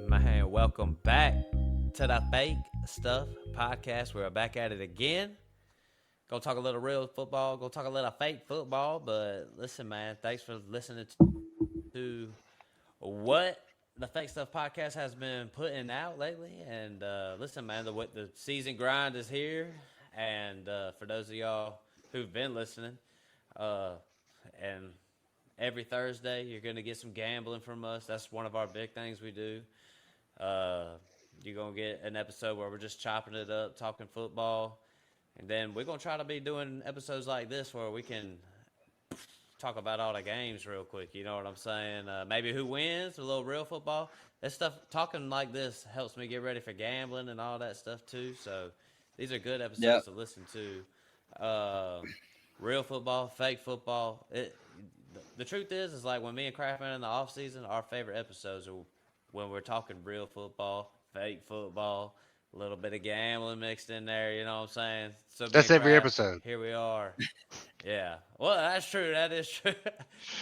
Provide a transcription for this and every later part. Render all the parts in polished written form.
Man, welcome back to the Fake Stuff Podcast. We're back at it again. Gonna talk a little real football, gonna talk a little fake football, but listen, man, thanks for listening to what the Fake Stuff Podcast has been putting out lately. And listen, man, the season grind is here. And for those of y'all who've been listening, and every Thursday you're gonna get some gambling from us. That's one of our big things we do. You're going to get an episode where we're just chopping it up, talking football. And then we're going to try to be doing episodes like this where we can talk about all the games real quick. You know what I'm saying? Maybe who wins, a little real football. That stuff, talking like this helps me get ready for gambling and all that stuff too. So these are good episodes to listen to. Real football, fake football. The truth is like when me and Craftman in the off season, our favorite episodes are when we're talking real football, fake football, a little bit of gambling mixed in there, you know what I'm saying? So That's every episode. Here we are. Yeah. Well, that's true. That is true.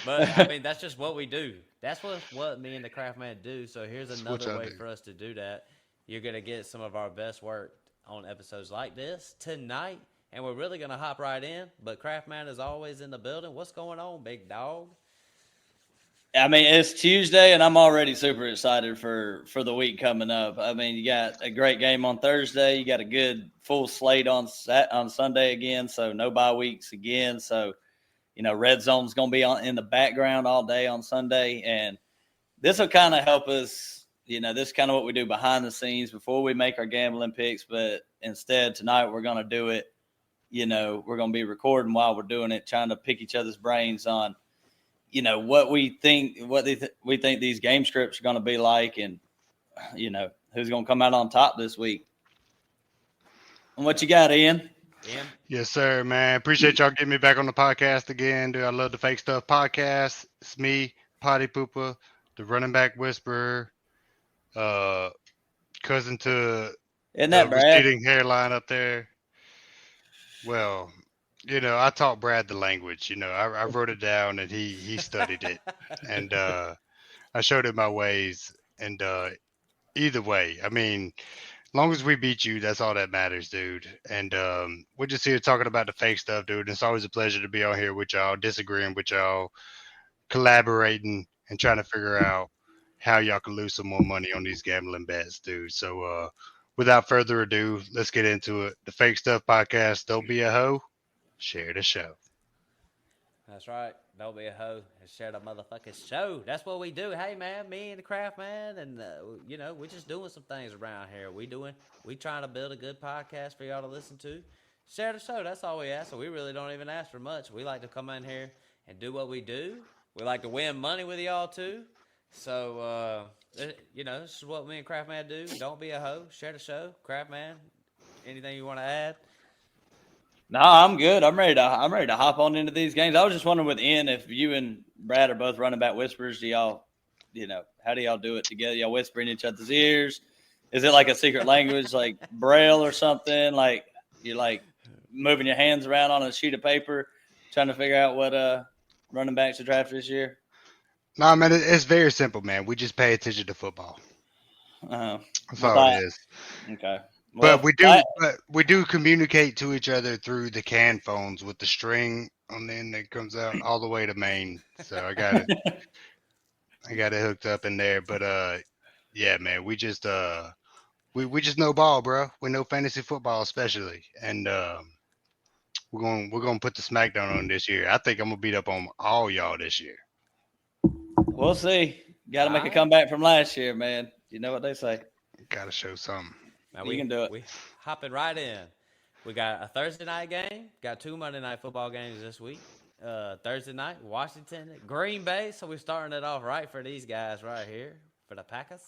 But, I mean, that's just what we do. That's what me and the Craft Man do. So here's another way for us to do that. You're going to get some of our best work on episodes like this tonight, and we're really going to hop right in. But Craft Man is always in the building. What's going on, big dog? I mean, it's Tuesday, and I'm already super excited for the week coming up. I mean, you got a great game on Thursday. You got a good full slate on Sunday again, so no bye weeks again. So, you know, Red Zone's going to be in the background all day on Sunday, and this will kind of help us. You know, this is kind of what we do behind the scenes before we make our gambling picks, but instead tonight we're going to do it. You know, we're going to be recording while we're doing it, trying to pick each other's brains on, you know, what we think, we think these game scripts are going to be like, and you know who's going to come out on top this week. And what you got, Ian? Yes, sir, man. Appreciate y'all getting me back on the podcast again, dude. I love the Fake Stuff Podcast. It's me, Potty Pooper, the running back whisperer, cousin to Isn't that the receding hairline up there. Well, you know, I taught Brad the language. You know, I wrote it down and he studied it, and I showed him my ways. And either way, I mean, as long as we beat you, that's all that matters, dude. And we're just here talking about the fake stuff, dude. It's always a pleasure to be on here with y'all, disagreeing with y'all, collaborating, and trying to figure out how y'all can lose some more money on these gambling bets, dude. So without further ado, let's get into it. The Fake Stuff Podcast. Don't be a hoe. Share the show. That's right. Don't be a hoe and share the motherfucking show. That's what we do. Hey, man, me and the Craft Man, and, you know, we're just doing some things around here. We trying to build a good podcast for y'all to listen to. Share the show. That's all we ask. So we really don't even ask for much. We like to come in here and do what we do. We like to win money with y'all, too. So, you know, this is what me and Craft Man do. Don't be a hoe. Share the show. Craft Man, anything you want to add? No, I'm good. I'm ready to hop on into these games. I was just wondering with Ian, if you and Brad are both running back whisperers, do y'all, you know, how do y'all do it together? Y'all whisper in each other's ears? Is it like a secret language, like Braille or something? Like you're like moving your hands around on a sheet of paper, trying to figure out what running backs to draft this year? No, man, it's very simple, man. We just pay attention to football. That's all it is. Okay. Well, but we do communicate to each other through the can phones with the string on the end that comes out all the way to Maine. So I got it hooked up in there. But yeah, man, we just we just know ball, bro. We know fantasy football especially, and we're gonna put the smackdown on this year. I think I'm gonna beat up on all y'all this year. We'll see. Got to make a comeback from last year, man. You know what they say. Got to show something. Now we can do it. We hopping right in. We got a Thursday night game. Got 2 Monday night football games this week. Thursday night, Washington, Green Bay. So we're starting it off right for these guys right here, for the Packers.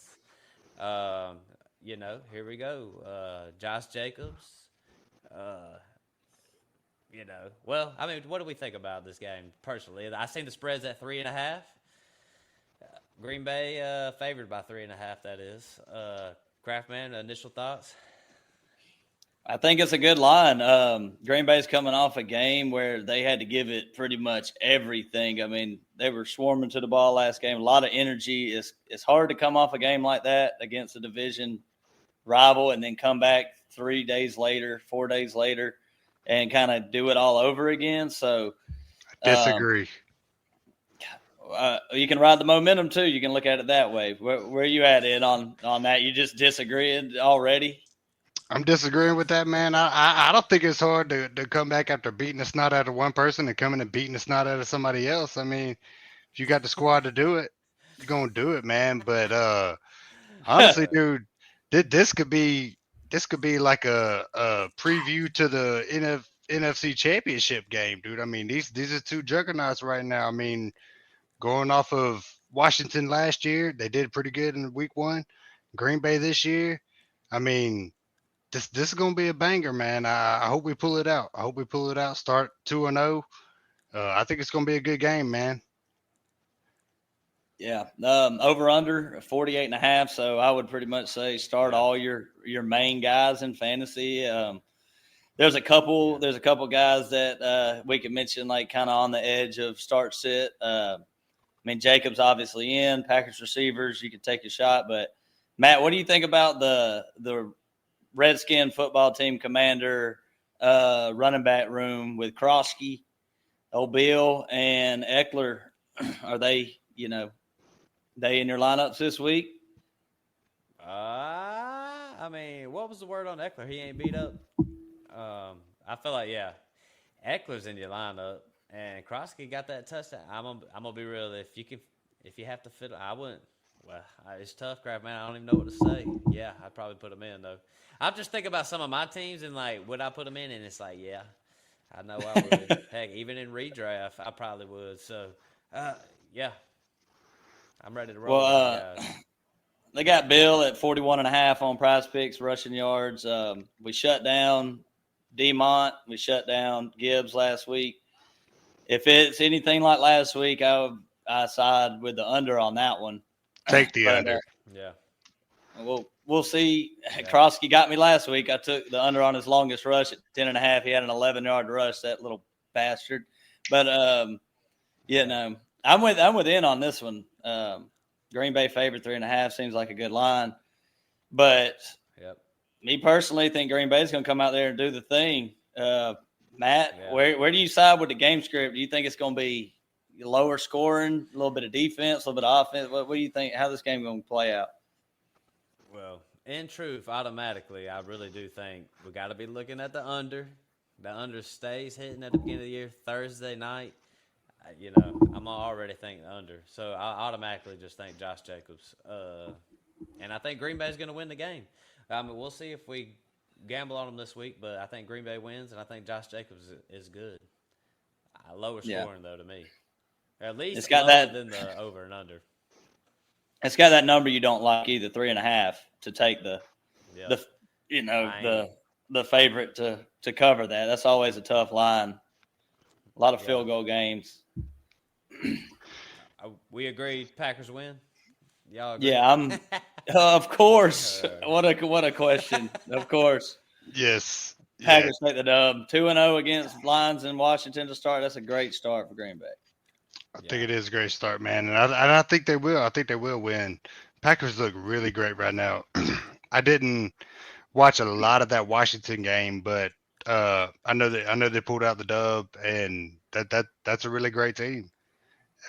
You know, here we go. Josh Jacobs. You know, well, I mean, what do we think about this game personally? I seen the spreads at 3.5. Green Bay favored by 3.5. That is. Craftman, initial thoughts? I think it's a good line. Green Bay's coming off a game where they had to give it pretty much everything. I mean, they were swarming to the ball last game. A lot of energy. It's hard to come off a game like that against a division rival and then come back 3 days later, 4 days later, and kind of do it all over again. So Disagree. You can ride the momentum too. You can look at it that way. Where you at it on that? You just disagreeing already? I'm disagreeing with that, man. I don't think it's hard to come back after beating the snot out of one person and coming and beating the snot out of somebody else. I mean, if you got the squad to do it, you're gonna do it, man. But honestly, dude, this could be like a preview to the NFC Championship game, dude. I mean, these are two juggernauts right now. I mean, going off of Washington last year, they did pretty good in week 1. Green Bay this year, I mean, this is gonna be a banger, man. I hope we pull it out. I hope we pull it out. Start 2-0. I think it's gonna be a good game, man. Yeah. Over under 48.5. So I would pretty much say start all your main guys in fantasy. There's a couple guys that we could mention like kind of on the edge of start sit. I mean, Jacobs obviously in. Packers receivers, you could take a shot. But Matt, what do you think about the Redskin football team commander running back room with Krosky, O'Beal, and Eckler? Are they they in your lineups this week? I mean, what was the word on Eckler? He ain't beat up. I feel like Eckler's in your lineup, and Krosky got that touchdown. I'm gonna be real. If you have to fit, I wouldn't. Well, it's tough, Craft man. I don't even know what to say. Yeah, I'd probably put him in though. I'm just thinking about some of my teams and like, would I put him in? And it's like, yeah, I know I would. Heck, even in redraft, I probably would. So, yeah, I'm ready to roll. Well, they got Bill at 41.5 on Prize Picks rushing yards. We shut down DeMont. We shut down Gibbs last week. If it's anything like last week, I side with the under on that one. Take the under. Yeah. We'll see. Yeah. Krosky got me last week. I took the under on his longest rush at 10.5. He had an 11-yard rush, that little bastard. But I'm with in on this one. Green Bay favored 3.5 seems like a good line. But me personally think Green Bay's going to come out there and do the thing. Matt, where do you side with the game script? Do you think it's going to be lower scoring, a little bit of defense, a little bit of offense? What do you think? How this game going to play out? Well, in truth, automatically, I really do think we got to be looking at the under. The under stays hitting at the beginning of the year, Thursday night. I'm already thinking under. So I automatically just think Josh Jacobs. And I think Green Bay's going to win the game. I mean, we'll see if we gamble on them this week, but I think Green Bay wins, and I think Josh Jacobs is good. Lower scoring, though, to me. Or at least it's got lower than the over and under. It's got that number you don't like either, 3.5, to take the favorite to cover that. That's always a tough line. A lot of field goal games. We agree Packers win? Y'all agree? Yeah, I'm of course. What a question. Of course. Yes. Packers take the dub. 2-0 against Lions in Washington to start. That's a great start for Green Bay. I think it is a great start, man. And I think they will. I think they will win. Packers look really great right now. I didn't watch a lot of that Washington game, but I know they pulled out the dub, and that's a really great team.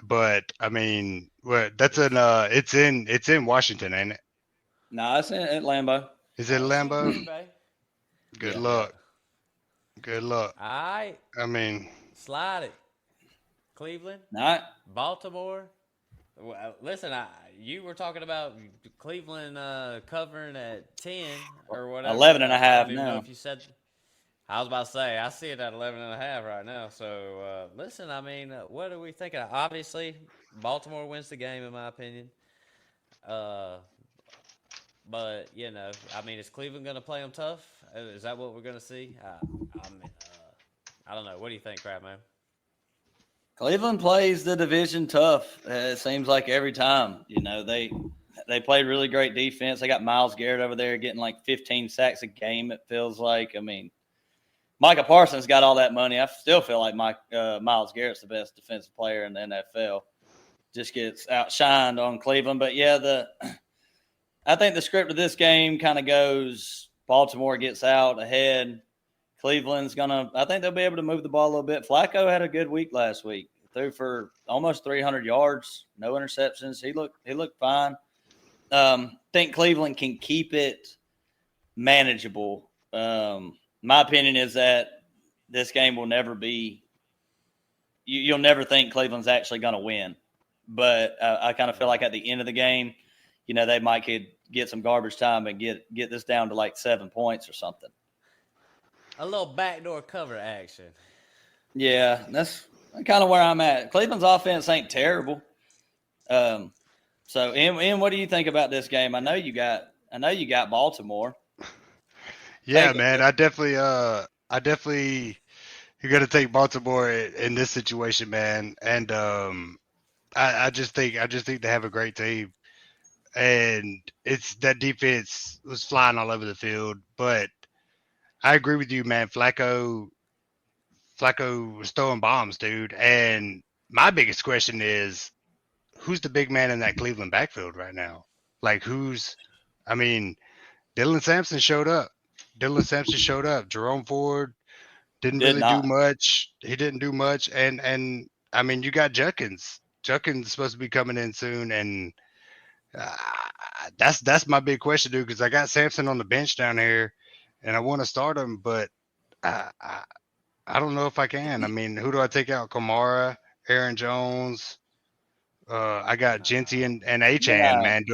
But I mean, it's in Washington, ain't it? No, it's at Lambeau. Is it Lambeau? Good luck. Good luck. All right. I mean, slide it. Cleveland. All right. Baltimore. Well, listen, you were talking about Cleveland covering at 10 or whatever. 11.5 now. If you said, I was about to say, I see it at 11.5 right now. So, listen, I mean, what are we thinking? Obviously, Baltimore wins the game, in my opinion. But, I mean, is Cleveland going to play them tough? Is that what we're going to see? I don't know. What do you think, Crab Man? Cleveland plays the division tough. It seems like every time. They played really great defense. They got Myles Garrett over there getting like 15 sacks a game, it feels like. I mean, Micah Parsons got all that money. I still feel like Myles Garrett's the best defensive player in the NFL. Just gets outshined on Cleveland. But, yeah, I think the script of this game kind of goes Baltimore gets out ahead. Cleveland's I think they'll be able to move the ball a little bit. Flacco had a good week last week. Threw for almost 300 yards, no interceptions. He looked fine. Think Cleveland can keep it manageable. My opinion is that this game will never be – you'll never think Cleveland's actually going to win. But I kind of feel like at the end of the game, they might could get some garbage time and get this down to like 7 points or something. A little backdoor cover action. Yeah, that's kind of where I'm at. Cleveland's offense ain't terrible. So, Ian, what do you think about this game? I know you got Baltimore. Yeah, man. I definitely you're gonna take Baltimore in this situation, man. And I just think they have a great team, and it's that defense was flying all over the field. But I agree with you, man. Flacco was throwing bombs, dude. And my biggest question is, who's the big man in that Cleveland backfield right now? Like, Dylan Sampson showed up. Jerome Ford didn't really do much. He didn't do much. And I mean, you got Judkins. Judkins is supposed to be coming in soon. And that's my big question, dude, because I got Sampson on the bench down here, and I want to start him, but I don't know if I can. I mean, who do I take out? Kamara, Aaron Jones. I got Genty and Achane, man.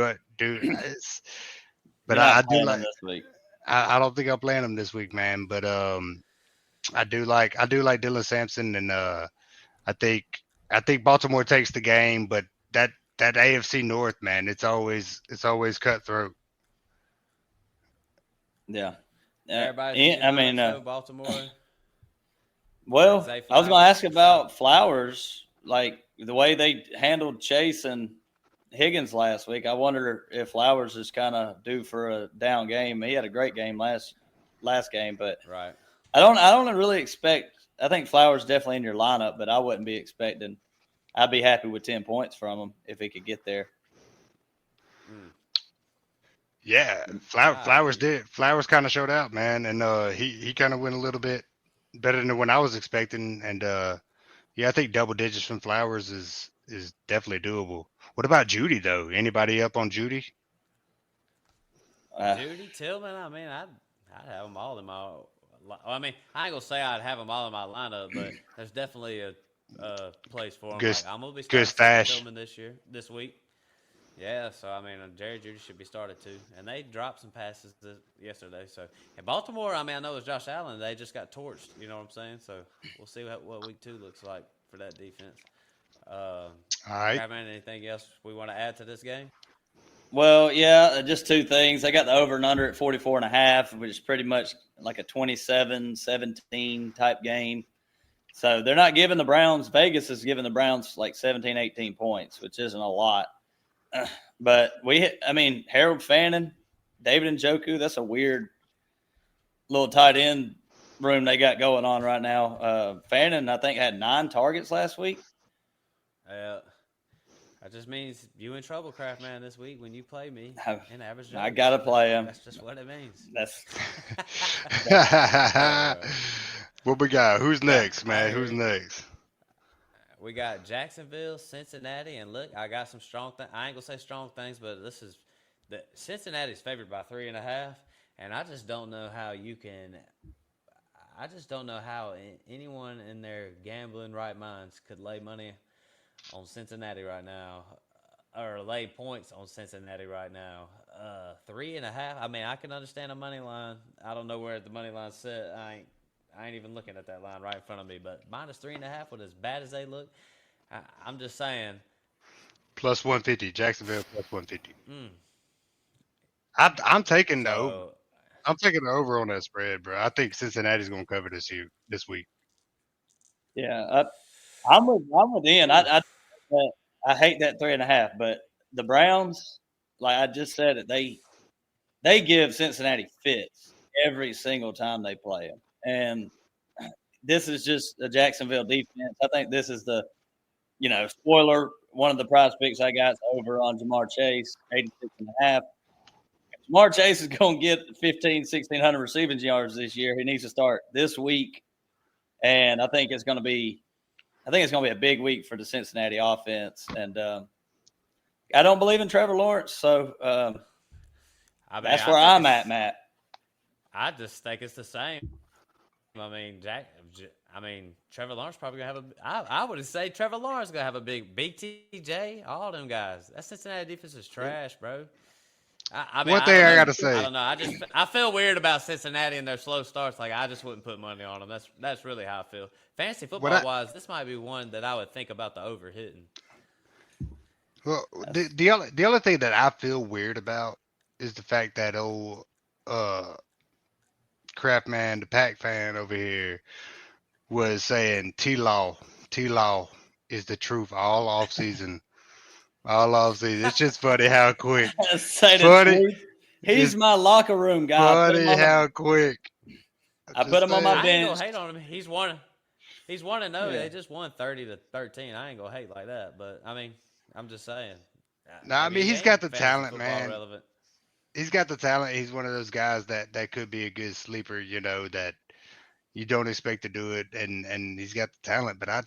But I do like this week. I don't think I'm playing him this week, man. But I do like Dylan Sampson, and I think Baltimore takes the game, but that AFC North, man, it's always cutthroat. Yeah. Baltimore. Well, I was going to ask about Flowers, like the way they handled Chase and Higgins last week. I wonder if Flowers is kind of due for a down game. He had a great game last game, but right. I don't really expect. I think Flowers definitely in your lineup, but I wouldn't be expecting. I'd be happy with 10 points from him if he could get there. Yeah, Flowers did. Flowers kind of showed out, man, and he kind of went a little bit better than what I was expecting. And I think double digits from Flowers is definitely doable. What about Judy though? Anybody up on Judy? Judy Tillman. I mean, I'd have them all in my. I mean, I ain't gonna say I'd have them all in my lineup, but there's definitely a place for them. I'm gonna be starting Tillman this week. Yeah, so I mean, Jerry Judy should be started too, and they dropped some passes yesterday. So, in Baltimore, I mean, I know it's Josh Allen. They just got torched. You know what I'm saying? So, we'll see what week 2 looks like for that defense. All right. Have anything else we want to add to this game? Well, yeah, just 2 things. I got the over and under at 44.5, which is pretty much like a 27-17 type game. So they're not giving the Browns. Vegas is giving the Browns like 17, 18 points, which isn't a lot. But Harold Fannin, David Njoku, that's a weird little tight end room they got going on right now. Fannin, I think, had 9 targets last week. That just means you in trouble, Kraft Man, this week when you play me in average. I got to play him. That's just what it means. What we got? Who's next, man? Who's next? We got Jacksonville, Cincinnati, and look, I got some strong things. I ain't gonna say strong things, but Cincinnati's favored by 3.5, and I just don't know how you can. I just don't know how anyone in their gambling right minds could lay money on Cincinnati right now, or lay points on Cincinnati right now. 3.5. I mean, I can understand a money line. I don't know where the money line's set. I ain't even looking at that line right in front of me. But minus 3.5, with as bad as they look, I'm just saying. Plus 150, Jacksonville plus 150. I'm taking the over. I'm taking the over on that spread, bro. I think Cincinnati's gonna cover this week. Yeah, I'm with Ian. I hate that 3.5, but the Browns, like I just said it, they give Cincinnati fits every single time they play them, and this is just a Jacksonville defense. I think this is the spoiler. One of the prize picks I got is over on Jamar Chase, 86.5. Jamar Chase is going to get 1,600 receiving yards this year. He needs to start this week, and I think it's going to be a big week for the Cincinnati offense. And I don't believe in Trevor Lawrence, so that's where I'm at, Matt. I just think it's the same. I mean, Trevor Lawrence probably gonna have I would say Trevor Lawrence gonna have a big BTJ, all them guys. That Cincinnati defense is trash, bro. One thing I gotta say, I don't know. I feel weird about Cincinnati and their slow starts. Like I just wouldn't put money on them. That's really how I feel. Fantasy football wise, this might be one that I would think about the over hitting. Well, the other thing that I feel weird about is the fact that old crap man, the Pack fan over here, was saying T-Law is the truth all off season. It's just funny how quick. He's my locker room guy. Funny how quick. I put him on my bench. I ain't gonna hate on him. He's 1-0. Yeah. They just won 30-13. I ain't gonna hate like that, but I mean, I'm just saying. No, I mean he's got the talent, man. Relevant. He's got the talent. He's one of those guys that could be a good sleeper, that you don't expect to do it, and he's got the talent. But I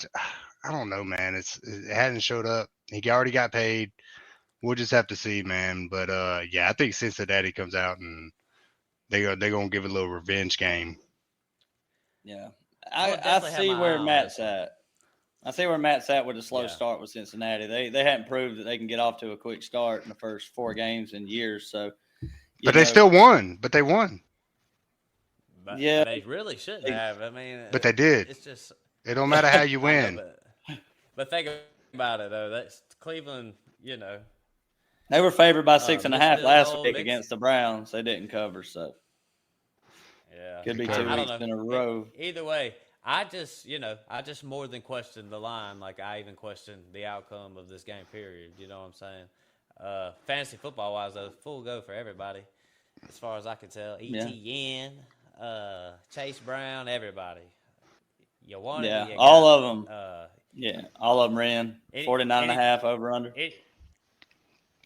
don't know, man. It hasn't showed up. He already got paid. We'll just have to see, man. But yeah, I think Cincinnati comes out and they're gonna give it a little revenge game. Yeah, I see where Matt's at. I see where Matt's at with a slow start with Cincinnati. They hadn't proved that they can get off to a quick start in the first 4 games in years. So, but they still won. But they won. But they really shouldn't have. I mean, but they did. It's just it don't matter how you win. But think about it though. That's Cleveland. They were favored by 6.5 last week against the Browns. They didn't cover, so could be 2 weeks in a row. Either way. I just more than questioned the line. Like, I even questioned the outcome of this game, period. You know what I'm saying? Fantasy football-wise, though, full go for everybody, as far as I can tell. ETN, Chase Brown, everybody. You want it? Yeah, all of them. All of them ran 49.5 over-under.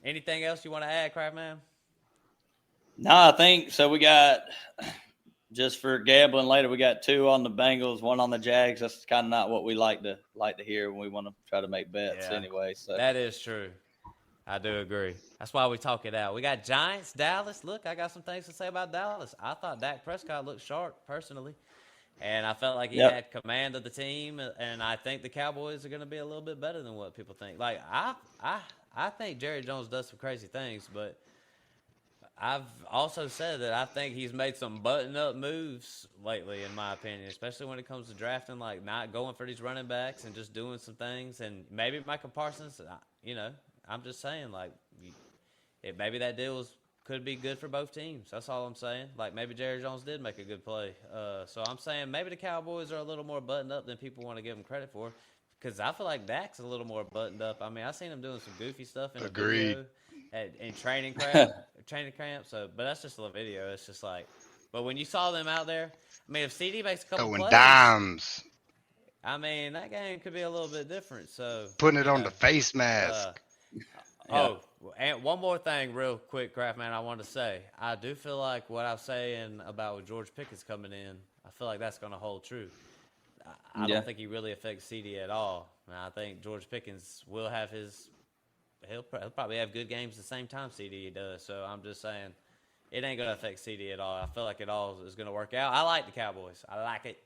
Anything else you want to add, Craftman? No, I think so. We got... Just for gambling later, we got 2 on the Bengals, 1 on the Jags. That's kind of not what we like to hear when we want to try to make bets anyway. So that is true. I do agree. That's why we talk it out. We got Giants, Dallas. Look, I got some things to say about Dallas. I thought Dak Prescott looked sharp personally, and I felt like he had command of the team. And I think the Cowboys are going to be a little bit better than what people think. Like I think Jerry Jones does some crazy things, but I've also said that I think he's made some button-up moves lately, in my opinion, especially when it comes to drafting, like not going for these running backs and just doing some things. And maybe Michael Parsons, I'm just saying, like, maybe that deal could be good for both teams. That's all I'm saying. Like, maybe Jerry Jones did make a good play. So I'm saying maybe the Cowboys are a little more buttoned up than people want to give them credit for, because I feel like Dak's a little more buttoned up. I mean, I seen him doing some goofy stuff in the video. In training camp. So, but that's just a little video. It's just like, but when you saw them out there, I mean, if CD makes a couple plays, dimes. I mean, that game could be a little bit different. So putting it on the face mask. And one more thing, real quick, Craftman, I want to say, I do feel like what I'm saying about George Pickens coming in, I feel like that's going to hold true. I don't think he really affects CD at all. And I think George Pickens will have he'll probably have good games at the same time CD does. So I'm just saying it ain't going to affect CD at all. I feel like it all is going to work out. I like the Cowboys. I like it.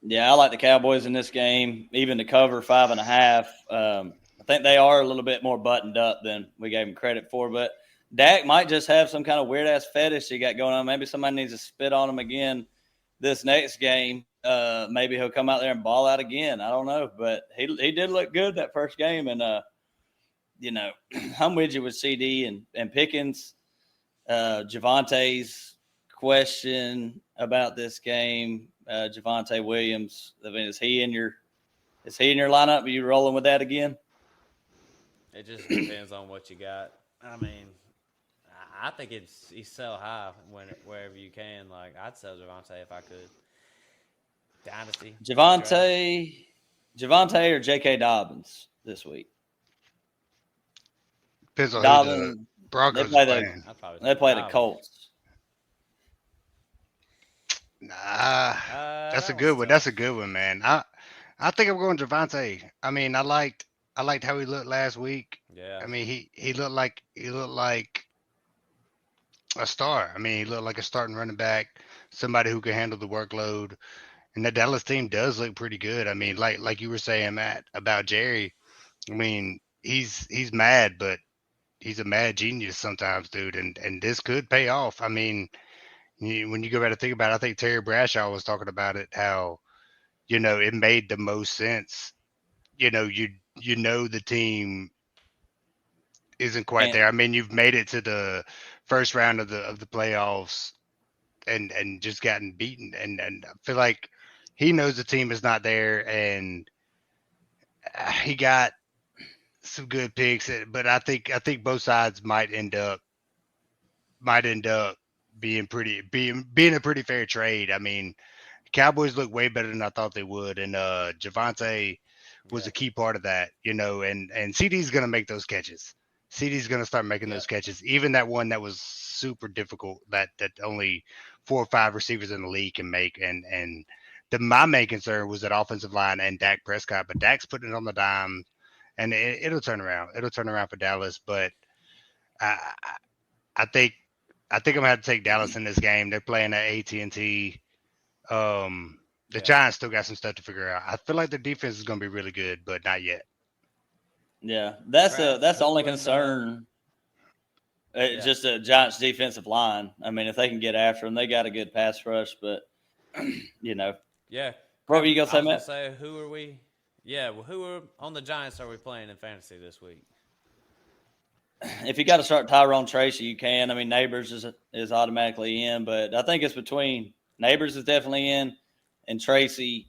Yeah, I like the Cowboys in this game, even to cover 5.5. I think they are a little bit more buttoned up than we gave them credit for. But Dak might just have some kind of weird-ass fetish he got going on. Maybe somebody needs to spit on him again this next game. Maybe he'll come out there and ball out again. I don't know. But he did look good that first game. And, I'm with you with CD and Pickens. Javonte's question about this game, Javonte Williams. I mean, is he in your Is he in your lineup? Are you rolling with that again? It just depends on what you got. I mean, I think he's sell high wherever you can. Like I'd sell Javonte if I could. Dynasty. Javonte or J.K. Dobbins this week? Depends on who the Dobbins. Broncos play are playing. They play the Dobbins. Colts. Nah, that's a that good one's one. tough. That's a good one, man. I think I'm going Javonte. I mean, I liked how he looked last week. Yeah. I mean, he looked like a star. I mean, he looked like a starting running back, somebody who can handle the workload. And the Dallas team does look pretty good. I mean, like you were saying, Matt, about Jerry. I mean, he's mad, but he's a mad genius sometimes, dude. And this could pay off. I mean, when you go back to think about it, I think Terry Bradshaw was talking about it, how, it made the most sense. You know the team isn't quite there. I mean, you've made it to the first round of the playoffs and just gotten beaten. And I feel like he knows the team is not there, and he got some good picks. But I think both sides might end up being a pretty fair trade. I mean, Cowboys look way better than I thought they would, and Javonte was a key part of that, and CD's going to make those catches. CD's going to start making those catches, even that one that was super difficult that only 4 or 5 receivers in the league can make. And my main concern was that offensive line and Dak Prescott, but Dak's putting it on the dime, and it'll turn around. It'll turn around for Dallas, but I think I'm gonna have to take Dallas in this game. They're playing at AT&T. The Giants still got some stuff to figure out. I feel like their defense is gonna be really good, but not yet. Yeah, that's the only concern. Just a Giants defensive line. I mean, if they can get after them, they got a good pass rush, but Yeah. What were you gonna say, Matt? Say, who are we? Yeah, well, who are on the Giants are we playing in fantasy this week? If you got to start Tyrone Tracy, you can. I mean, Neighbors is automatically in, but I think it's between Neighbors is definitely in, and Tracy.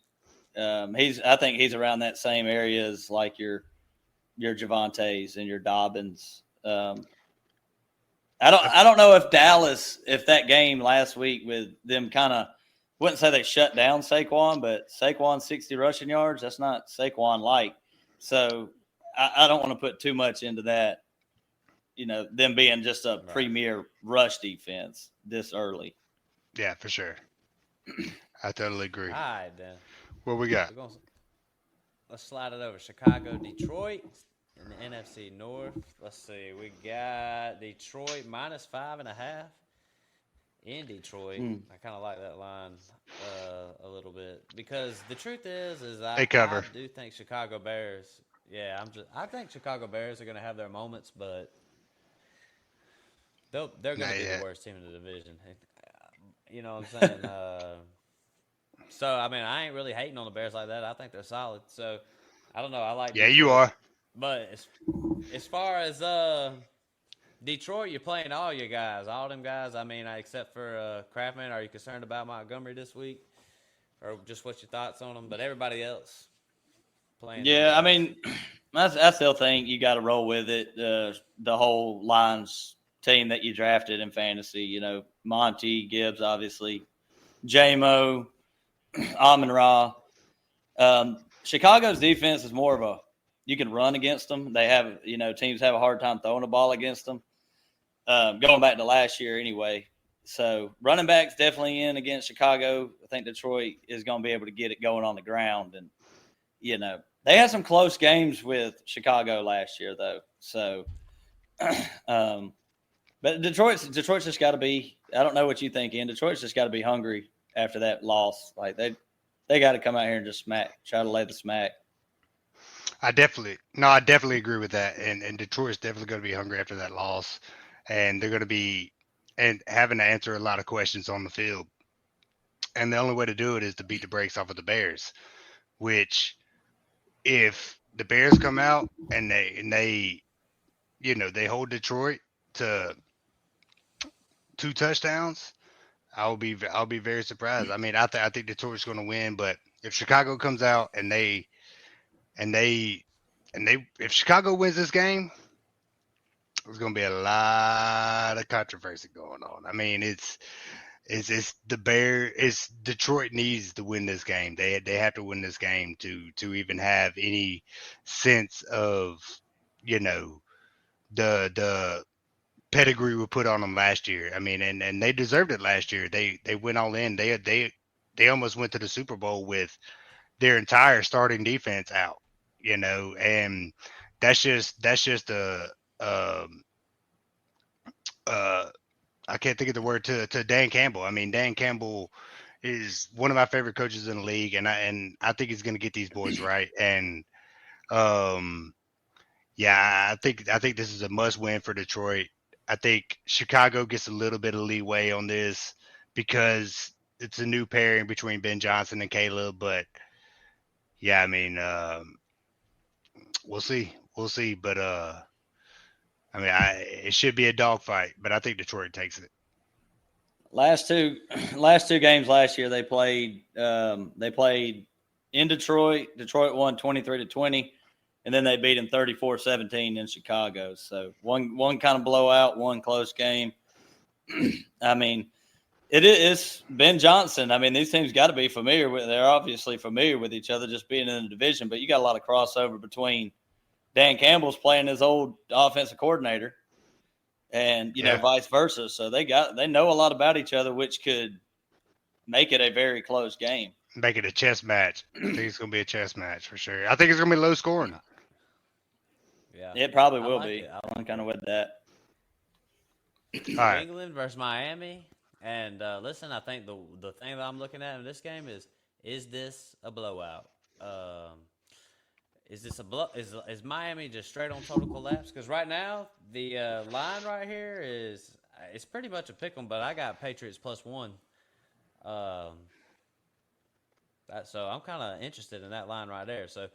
I think he's around that same area as like your Javontes and your Dobbins. I don't know if Dallas, if that game last week with them kind of, wouldn't say they shut down Saquon, but Saquon 60 rushing yards, that's not Saquon-like. So I don't want to put too much into that, them being just a premier rush defense this early. Yeah, for sure. I totally agree. All right, then. What we got? Let's slide it over. Chicago, Detroit in the NFC North. Let's see. We got Detroit -5.5 in Detroit. I kind of like that line a little bit because the truth is I do think Chicago Bears. Yeah, I think Chicago Bears are going to have their moments, but they're going to be the worst team in the division. You know what I'm saying? So, I mean, I ain't really hating on the Bears like that. I think they're solid. So, I don't know. I like Yeah, Detroit. you are. But as far as Detroit, you're playing all your guys, all them guys. I mean, except for Kraftman. Are you concerned about Montgomery this week? Or just what's your thoughts on them? But everybody else playing. Yeah, I mean, I still think you got to roll with it. The whole Lions team that you drafted in fantasy, Monty, Gibbs, obviously, J-Mo, Amon-Ra. Chicago's defense is more of you can run against them. They have, teams have a hard time throwing the ball against them. Going back to last year anyway. So running backs definitely in against Chicago. I think Detroit is going to be able to get it going on the ground. And, they had some close games with Chicago last year though. So, but Detroit's just got to be, I don't know what you think, Ian. Detroit's just got to be hungry after that loss. Like they got to come out here and just try to lay the smack. I definitely agree with that. And Detroit's definitely going to be hungry after that loss. And they're going to be having to answer a lot of questions on the field. And the only way to do it is to beat the brakes off of the Bears, which if the Bears come out and they hold Detroit to 2 touchdowns, I'll be very surprised. I mean, I think Detroit's going to win, but if Chicago comes out and they and if Chicago wins this game, there's going to be a lot of controversy going on. I mean, it's Detroit needs to win this game. They have to win this game to even have any sense of, the pedigree we put on them last year. I mean, and they deserved it last year. They went all in. They almost went to the Super Bowl with their entire starting defense out, and that's just a I can't think of the word to Dan Campbell. I mean, Dan Campbell is one of my favorite coaches in the league, and I think he's going to get these boys right. And yeah, I think this is a must win for Detroit. I think Chicago gets a little bit of leeway on this because it's a new pairing between Ben Johnson and Caleb. But yeah, I mean, we'll see. But I mean, it should be a dogfight, but I think Detroit takes it. Last two games last year they played in Detroit. Detroit won 23-20, and then they beat them 34-17 in Chicago. So one kind of blowout, one close game. I mean, it is Ben Johnson. I mean, these teams got to be familiar with. They're obviously familiar with each other, just being in the division. But you got a lot of crossover between Dan Campbell's playing his old offensive coordinator, and vice versa. So they know a lot about each other, which could make it a very close game. Make it a chess match. I think it's going to be a chess match for sure. I think it's going to be low scoring. Yeah, it probably will be. I'm kind of with that. New right. England versus Miami, and listen, I think the thing that I'm looking at in this game is this a blowout? Is this is Miami just straight on total collapse? Because right now the line right here it's pretty much a pick 'em, but I got Patriots +1. So I'm kind of interested in that line right there. So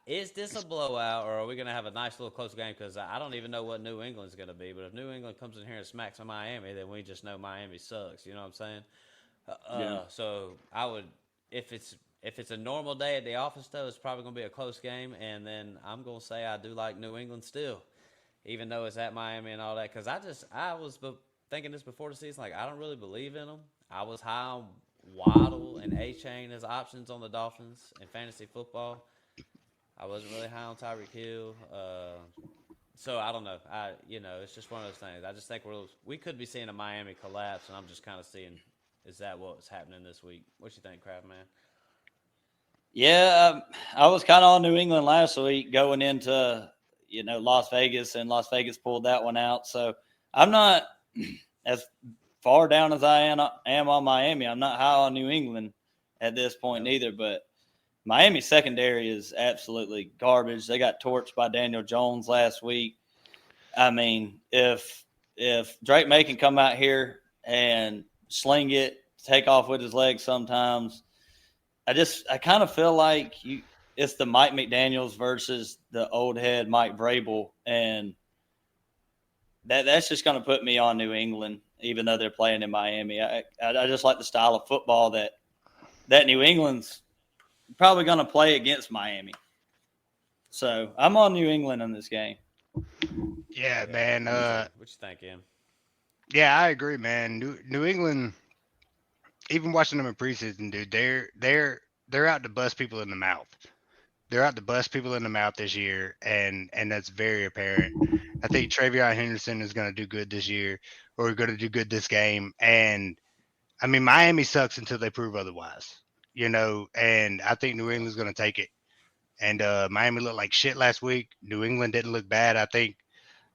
is this a blowout, or are we going to have a nice little close game? Because I don't even know what New England's going to be. But if New England comes in here and smacks Miami, then we just know Miami sucks. You know what I'm saying? Yeah. So I would, if it's a normal day at the office, though, it's probably going to be a close game. And then I'm going to say I do like New England still, even though it's at Miami and all that. Because I was thinking this before the season, like I don't really believe in them. I was high on Waddle and A-Chain as options on the Dolphins in fantasy football. I wasn't really high on Tyreek Hill. So I don't know. It's just one of those things. I just think we could be seeing a Miami collapse, and I'm just kind of seeing, is that what's happening this week? What you think, Kraft Man? Yeah, I was kind of on New England last week going into, Las Vegas, and Las Vegas pulled that one out. So I'm not as far down as I am on Miami. I'm not high on New England at this point either, but Miami's secondary is absolutely garbage. They got torched by Daniel Jones last week. I mean, if Drake May can come out here and sling it, take off with his legs sometimes, I kind of feel like it's the Mike McDaniels versus the old head Mike Vrabel, and that's just going to put me on New England, even though they're playing in Miami. I just like the style of football that New England's probably going to play against Miami. So I'm on New England in this game. Yeah, man. What you think, Em? Yeah, I agree, man. New England, even watching them in preseason, dude, they're out to bust people in the mouth. They're out to bust people in the mouth this year, and that's very apparent. I think Travion Henderson is going to do good this year, or going to do good this game. And I mean, Miami sucks until they prove otherwise, and I think New England's going to take it. And Miami looked like shit last week. New England didn't look bad. I think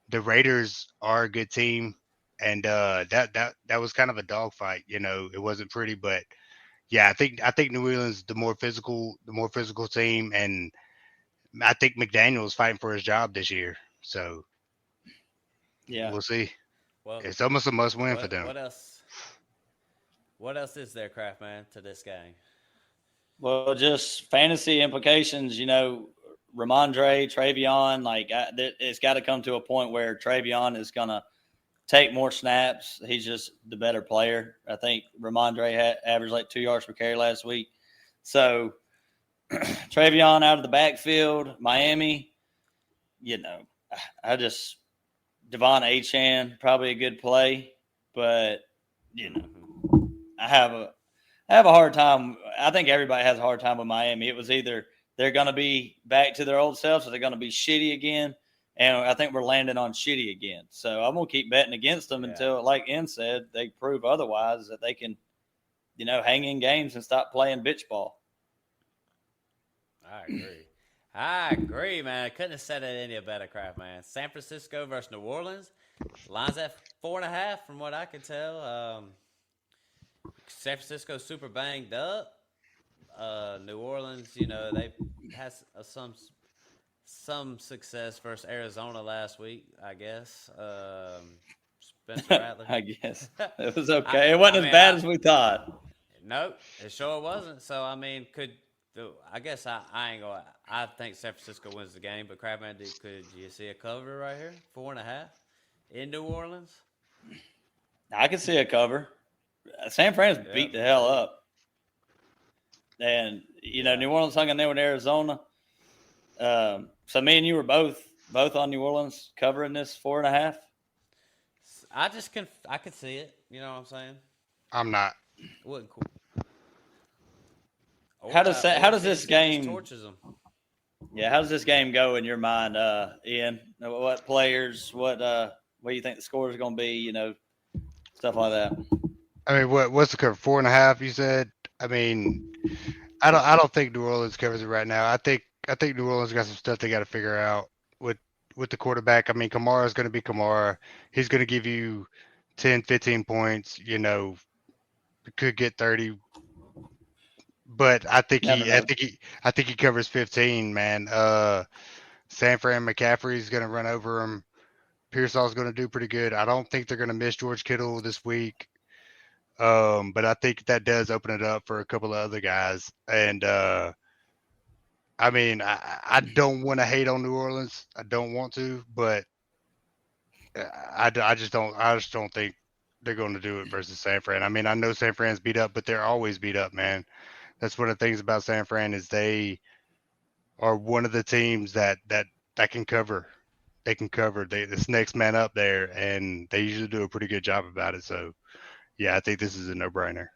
the Raiders are a good team, and that was kind of a dogfight. It wasn't pretty, but yeah, I think New England's the more physical team, and I think McDaniel's fighting for his job this year. So yeah, we'll see. Well, it's almost a must-win for them. What else is there, Kraft Man, to this game? Well, just fantasy implications. Ramondre, Travion, it's got to come to a point where Travion is going to take more snaps. He's just the better player. I think Ramondre averaged like 2 yards per carry last week. So Travion out of the backfield, Miami, I just Devon Achane, probably a good play, but I have a hard time. I think everybody has a hard time with Miami. It was either they're going to be back to their old selves or they're going to be shitty again. And I think we're landing on shitty again. So I'm going to keep betting against them until, like N said, they prove otherwise, that they can, hang in games and stop playing bitch ball. I agree, man. I couldn't have said it any better, Kraft, man. San Francisco versus New Orleans. Line's at 4.5 from what I can tell. San Francisco super banged up. New Orleans, they had some success versus Arizona last week, I guess. Spencer Rattler. I guess it was okay. It wasn't as bad as we thought. Nope, it sure wasn't. So I guess I ain't gonna. I think San Francisco wins the game, but Crabman, could you see a cover right here? 4.5 in New Orleans. I can see a cover. San Fran's beat the hell up, and New Orleans hung in there with Arizona. So me and you were both on New Orleans covering this 4.5. I could see it. You know what I'm saying? I'm not. It wasn't cool. How does this game? Torches them. Yeah, how does this game go in your mind, Ian? What players? What do you think the score is going to be? Stuff like that. I mean, what's the cover? 4.5? You said. I mean, I don't think New Orleans covers it right now. I think New Orleans got some stuff they got to figure out with the quarterback. I mean, Kamara's going to be Kamara. He's going to give you 10, 15 points. Could get 30. But I think he covers 15, man. San Fran McCaffrey's going to run over him. Pearsall's going to do pretty good. I don't think they're going to miss George Kittle this week. But I think that does open it up for a couple of other guys. And I mean, I don't want to hate on New Orleans. I don't want to, but I just don't think they're going to do it versus San Fran. I mean, I know San Fran's beat up, but they're always beat up, man. That's one of the things about San Fran is they are one of the teams that can cover. They can cover. This next man up there, and they usually do a pretty good job about it. So, yeah, I think this is a no-brainer.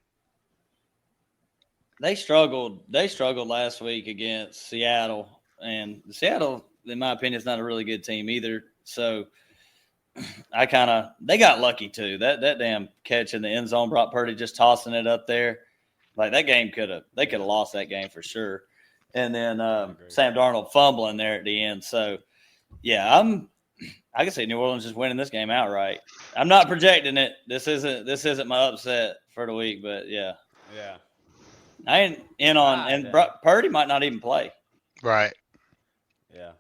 They struggled last week against Seattle, and Seattle, in my opinion, is not a really good team either. So they got lucky too. That damn catch in the end zone, Brock Purdy just tossing it up there. Like that game they could have lost that game for sure. And then Sam Darnold fumbling there at the end. So yeah, I can say New Orleans is winning this game outright. I'm not projecting it. This isn't my upset for the week, but yeah. Yeah. I ain't in on, and Purdy might not even play. Right. Yeah.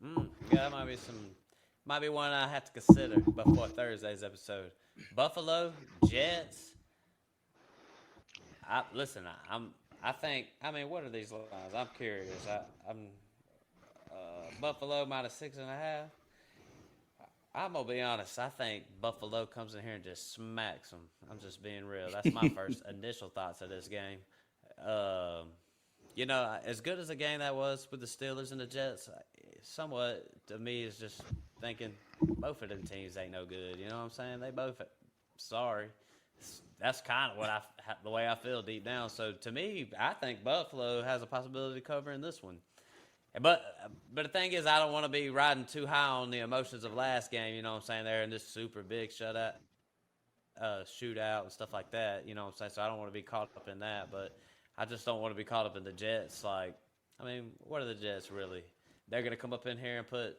Yeah, that might be one I have to consider before Thursday's episode. Buffalo, Jets. I think. I mean, what are these lines? I'm curious. I'm Buffalo -6.5. I'm gonna be honest. I think Buffalo comes in here and just smacks them. I'm just being real. That's my first initial thoughts of this game. As good as a game that was with the Steelers and the Jets, somewhat to me is just thinking both of them teams ain't no good. You know what I'm saying? They both. Sorry. That's kind of the way I feel deep down. So to me, I think Buffalo has a possibility of covering this one. But the thing is, I don't want to be riding too high on the emotions of last game. You know what I'm saying? They're in this super big shootout and stuff like that. You know what I'm saying? So I don't want to be caught up in that. But I just don't want to be caught up in the Jets. Like, I mean, what are the Jets really? They're going to come up in here and put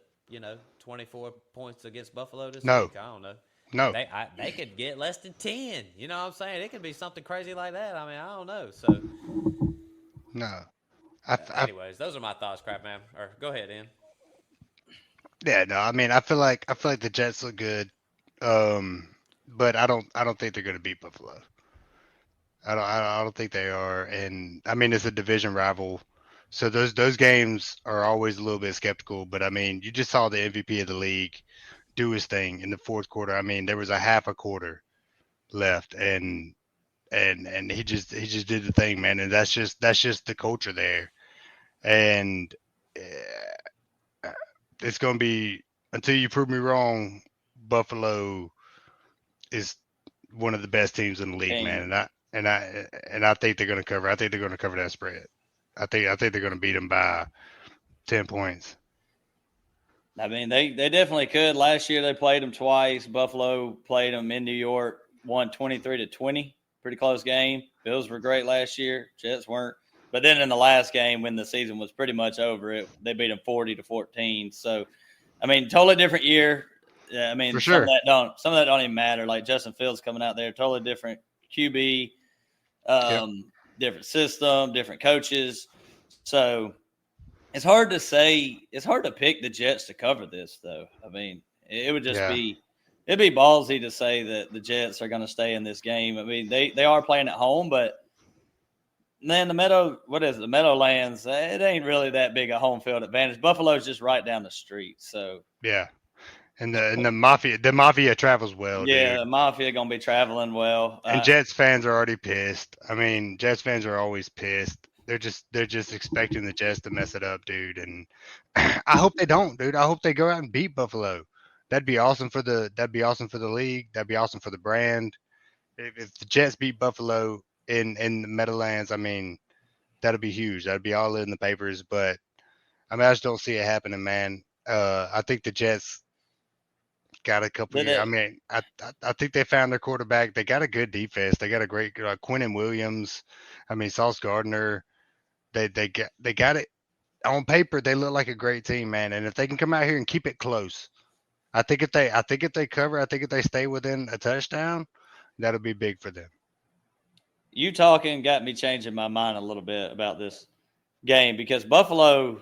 24 points against Buffalo this week? I don't know. No. They could get less than 10. You know what I'm saying? It could be something crazy like that. I mean, I don't know. So, no. Anyways, those are my thoughts, Crap Man. Or go ahead, Ian. Yeah, no. I mean, I feel like the Jets look good, but I don't think they're going to beat Buffalo. I don't think they are, and I mean it's a division rival, so those games are always a little bit skeptical. But I mean, you just saw the MVP of the league do his thing in the fourth quarter. I mean, there was a half a quarter left, and he just did the thing, man. And that's just the culture there. and it's going to be until you prove me wrong. Buffalo is one of the best teams in the league, man, and I think they're going to cover. I think they're going to cover that spread. I think they're going to beat them by 10 points. I mean, they definitely could. Last year they played them twice. Buffalo played them in New York, won 23-20. Pretty close game. Bills were great last year. Jets weren't. But then in the last game, when the season was pretty much over, they beat them 40-14. So, I mean, totally different year. I mean, For sure. some of that don't even matter. Like Justin Fields coming out there, totally different QB, different system, different coaches. So it's hard to say. It's hard to pick the Jets to cover this, though. I mean, it would just be it'd be ballsy to say that the Jets are going to stay in this game. I mean, they are playing at home, but then the Meadowlands, it ain't really that big a home field advantage. Buffalo's just right down the street, so yeah. And the mafia travels well. Yeah, dude. the mafia gonna be traveling well. And Jets fans are already pissed. I mean, Jets fans are always pissed. They're just expecting the Jets to mess it up, dude. And I hope they don't, dude. I hope they go out and beat Buffalo. That'd be awesome for the league. That'd be awesome for the brand. If the Jets beat Buffalo in the Meadowlands, I mean, that'd be huge. That'd be all in the papers. But I mean, I just don't see it happening, man. I think the Jets got a couple years. I mean, I think they found their quarterback. They got a good defense. They got a great Quinnen Williams. I mean, Sauce Gardner. They got it on paper. They look like a great team, man. And if they can come out here and keep it close, I think if they cover, I think if they stay within a touchdown, that'll be big for them. You talking got me changing my mind a little bit about this game because Buffalo,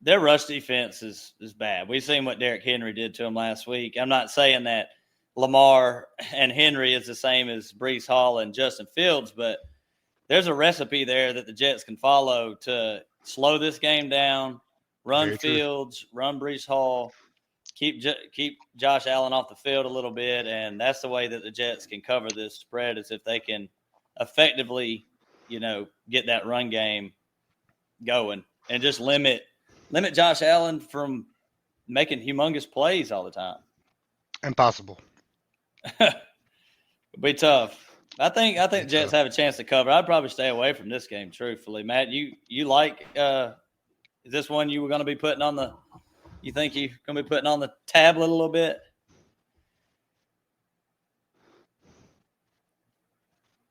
their rush defense is bad. We've seen what Derrick Henry did to them last week. I'm not saying that Lamar and Henry is the same as Breece Hall and Justin Fields, but there's a recipe there that the Jets can follow to slow this game down, run Fields, run Breece Hall, keep Josh Allen off the field a little bit, and that's the way that the Jets can cover this spread is if they can effectively, get that run game going and just limit Josh Allen from making humongous plays all the time. Impossible. It'll be tough. I think the Jets have a chance to cover. I'd probably stay away from this game, truthfully. Matt, you like is this one you were going to be putting on the – you think you're going to be putting on the tablet a little bit?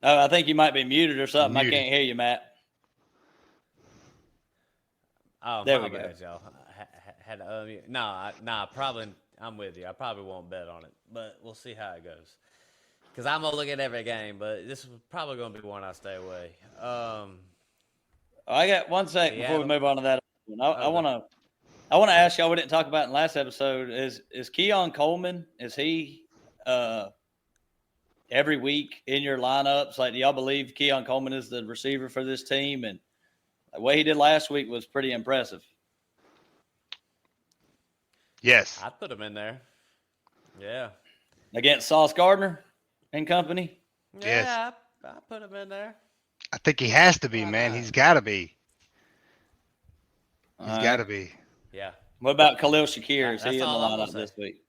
Oh, I think you might be muted or something. I can't hear you, Matt. Oh, there we go. Y'all. Had to unmute. No, probably I'm with you. I probably won't bet on it, but we'll see how it goes. Because I'm gonna look at every game, but this is probably gonna be one I stay away. I got 1 second before we move on to that. I want to ask y'all. We didn't talk about in the last episode. Is Keon Coleman? Is he every week in your lineups? Like, do y'all believe Keon Coleman is the receiver for this team? And the way he did last week was pretty impressive. Yes. I'd put him in there. Yeah. Against Sauce Gardner and company? Yeah, yes. I put him in there. I think he has to be, man. He's got to be. He's got to be. Yeah. What about Khalil Shakir? Is he in the lineup this week?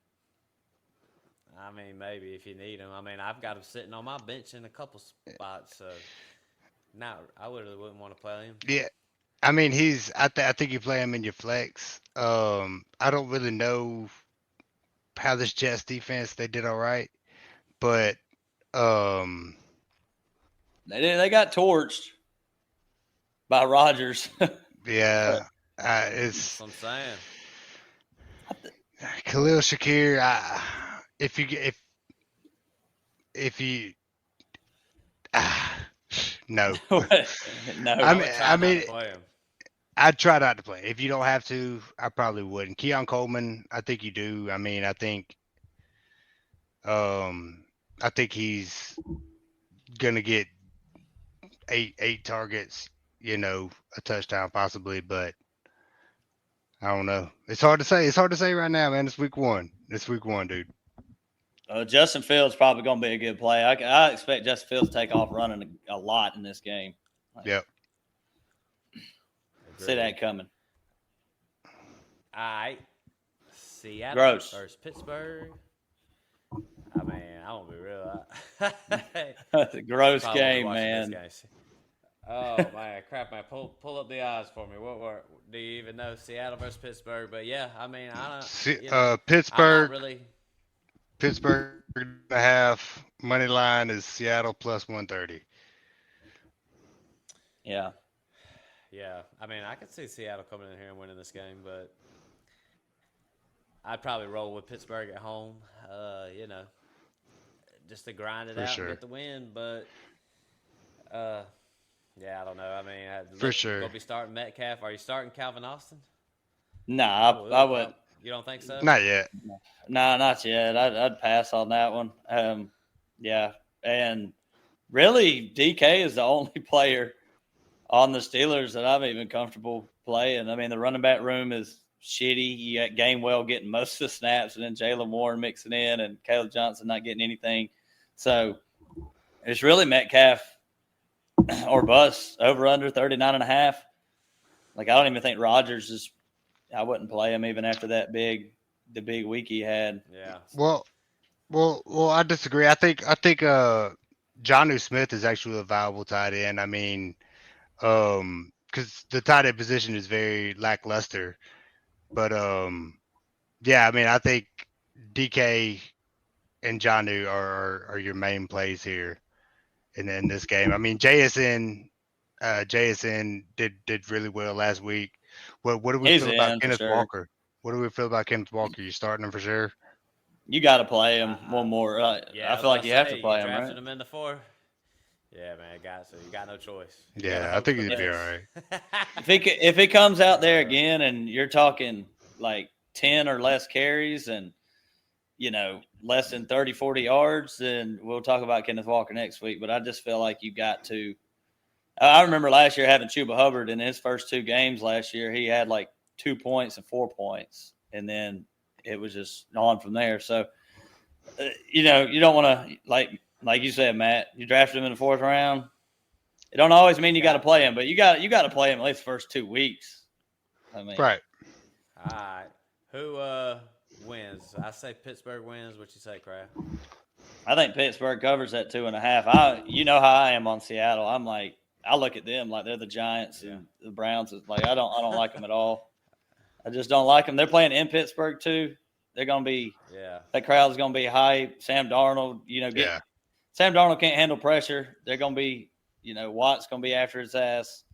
I mean, maybe if you need him. I mean, I've got him sitting on my bench in a couple spots, so no, I really wouldn't want to play him. Yeah. I mean, I think you play him in your flex. I don't really know how this Jets defense, they did all right, but they got torched by Rodgers. Yeah, it's. That's what I'm saying. Khalil Shakir, no. No. I mean, I'd try not to play. If you don't have to, I probably wouldn't. Keon Coleman, I think you do. I mean, I think he's gonna get eight targets, a touchdown possibly, but I don't know. It's hard to say. It's hard to say right now, man. It's week one. Dude. Justin Fields probably going to be a good play. I expect Justin Fields to take off running a lot in this game. Yep. See that coming. All right. Seattle Gross. versus Pittsburgh. I mean, I won't be real. It's a gross Probably won't be game, watching man. this game. Oh man, crap, man! Pull up the odds for me. What do you even know? Seattle versus Pittsburgh, but yeah, I mean, I don't. You know, I'm not Pittsburgh really. and a half money line is Seattle plus 130. Yeah. Yeah, I mean, I could see Seattle coming in here and winning this game, but I'd probably roll with Pittsburgh at home. You know, just to grind it For out sure. and get the win. But yeah, I don't know. I mean, For sure. Gonna be starting Metcalf. Are you starting Calvin Austin? Nah, I would. You don't think so? Not yet. Nah, not yet. I'd pass on that one. Yeah, and really, DK is the only player on the Steelers that I'm even comfortable playing. I mean, the running back room is shitty. You got Gainwell getting most of the snaps, and then Jalen Warren mixing in, and Caleb Johnson not getting anything. So it's really Metcalf or bust, over under 39.5. Like, I don't even think Rodgers is – I wouldn't play him even after the big week he had. Yeah. Well, I disagree. I think Jonnu Smith is actually a viable tight end. I mean, because the tight end position is very lackluster. But yeah, I mean, I think DK and Jonnu are your main plays here in this game. I mean, JSN did really well last week. What do we feel about Kenneth Walker? What do we feel about Kenneth Walker? You starting him for sure? You got to play him one more. Yeah, I feel like you have to play him, right? Drafted him in the 4. Yeah, man, you got no choice. Yeah, I think he'd be all right. If he comes out there again and you're talking like 10 or less carries and, you know, less than 30, 40 yards, then we'll talk about Kenneth Walker next week. But I just feel like you got to – I remember last year having Chuba Hubbard in his first 2 games last year. He had like 2 points and 4 points, and then it was just on from there. So, you know, you don't want to like you said, Matt, you drafted him in the 4th round. It don't always mean you got to play him, but you got to play him at least the first 2 weeks. I mean, right. All right, who wins? I say Pittsburgh wins. What you say, Kraft? I think Pittsburgh covers that 2.5. You know how I am on Seattle. I'm like, I look at them like they're the Giants and the Browns. Like I don't like them at all. I just don't like them. They're playing in Pittsburgh too. They're gonna be that crowd's gonna be hype. Sam Darnold, Sam Darnold can't handle pressure. They're gonna be, Watt's gonna be after his ass.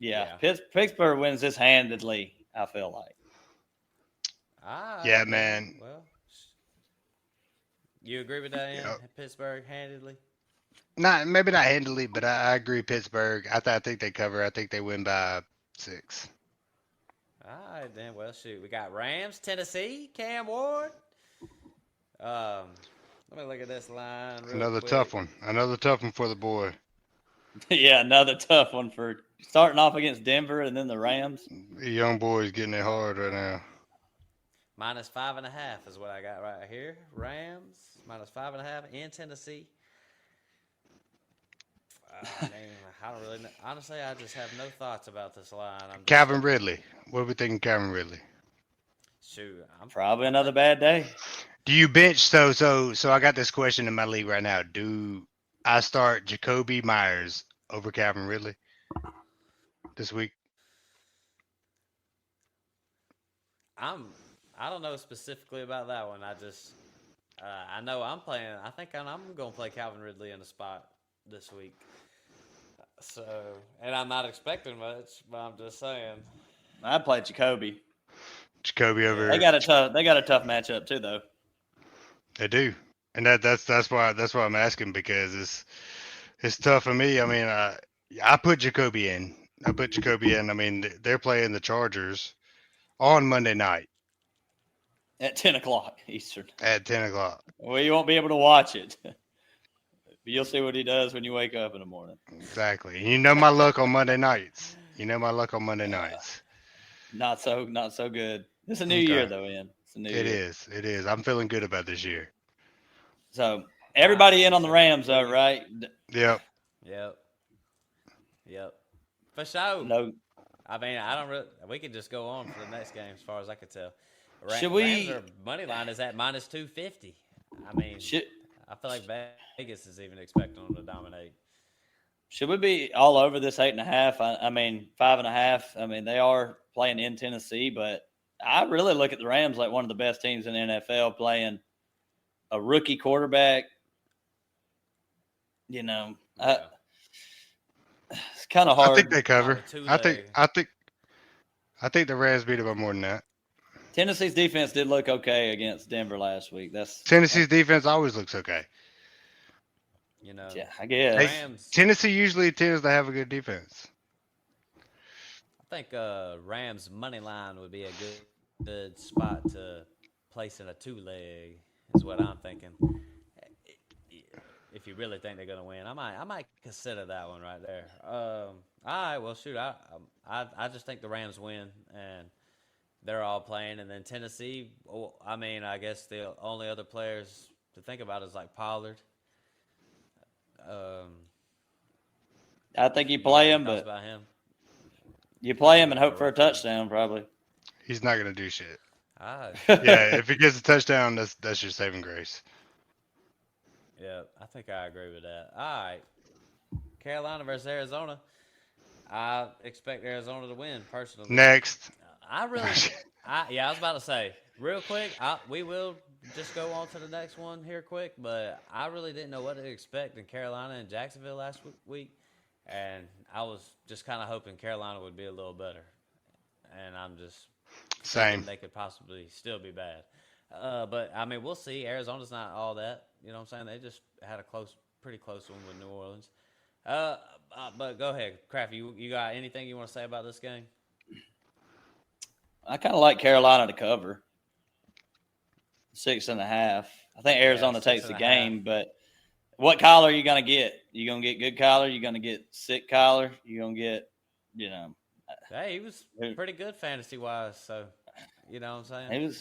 Pittsburgh wins this handedly, I feel like. Yeah, man. Well, you agree with that, Ian? Pittsburgh handedly? Maybe not handily, but I agree Pittsburgh. I think they cover. I think they win by 6. All right, then. Well, shoot. We got Rams, Tennessee, Cam Ward. Let me look at this line real Another quick. tough one. Another tough one for the boy. Yeah, another tough one for starting off against Denver and then the Rams. The young boy's getting it hard right now. -5.5 is what I got right here. Rams, -5.5 in Tennessee. I don't really know. Honestly, I just have no thoughts about this line. Calvin Ridley. What are we thinking, Calvin Ridley? Shoot, I'm probably another bad day. Do you bench? So I got this question in my league right now. Do I start Jacoby Myers over Calvin Ridley this week? I don't know specifically about that one. I just I know I'm playing. I think I'm going to play Calvin Ridley in the spot this week. So, and I'm not expecting much, but I'm just saying. I'd play Jacoby. Jacoby over. They got a tough matchup too, though. They do, and that's why I'm asking, because it's tough for me. I mean, I put Jacoby in. I mean, they're playing the Chargers on Monday night at 10:00 Eastern. At 10:00. Well, you won't be able to watch it. You'll see what he does when you wake up in the morning. Exactly. And you know my luck on Monday nights. Not so good. It's a new year, though, Ian. It's a new year. It is. I'm feeling good about this year. So, everybody in on the Rams, though, right? Yep. For sure. No, I mean, I don't really. We could just go on for the next game, as far as I could tell. Should Rams we- are money line is at minus 250. I mean, should I feel like Vegas is even expecting them to dominate. should we be all over this 8.5? I mean 5.5. I mean they are playing in Tennessee, but I really look at the Rams like one of the best teams in the NFL, playing a rookie quarterback. You know, Yeah. it's kind of hard. I think they cover. Not a two I think leg. I think the Rams beat them by more than that. Tennessee's defense did look okay against Denver last week. That's Tennessee's defense always looks okay. You know, yeah, I guess. Rams. Tennessee usually tends to have a good defense. I think Rams money line would be a good spot to place in a 2-leg. Is what I'm thinking. If you really think they're gonna win, I might consider that one right there. All right, well shoot, I just think the Rams win, and they're all playing, and then Tennessee. Well, I mean, I guess the only other players to think about is like Pollard. I think you play him, Thoughts but about him. you play him and hope for a touchdown, probably. He's not gonna do shit. Ah, Yeah, if he gets a touchdown, that's your saving grace. yeah, I think I agree with that. All right, Carolina versus Arizona. I expect Arizona to win personally. Next, I really, I was about to say real quick. We will just go on to the next one here quick, but I really didn't know what to expect in Carolina and Jacksonville last week, and I was just kind of hoping Carolina would be a little better, and I'm just same. thinking they could possibly still be bad. But I mean, we'll see. Arizona's not all that. You know what I'm saying? They just had a pretty close one with New Orleans. But go ahead, Crafty. You got anything you want to say about this game? I kind of like Carolina to cover 6.5. I think Arizona takes the 6.5. game, but what Kyler are you going to get? You going to get good Kyler? You going to get sick Kyler? You going to get, Hey, he was pretty good fantasy wise, so you know what I'm saying?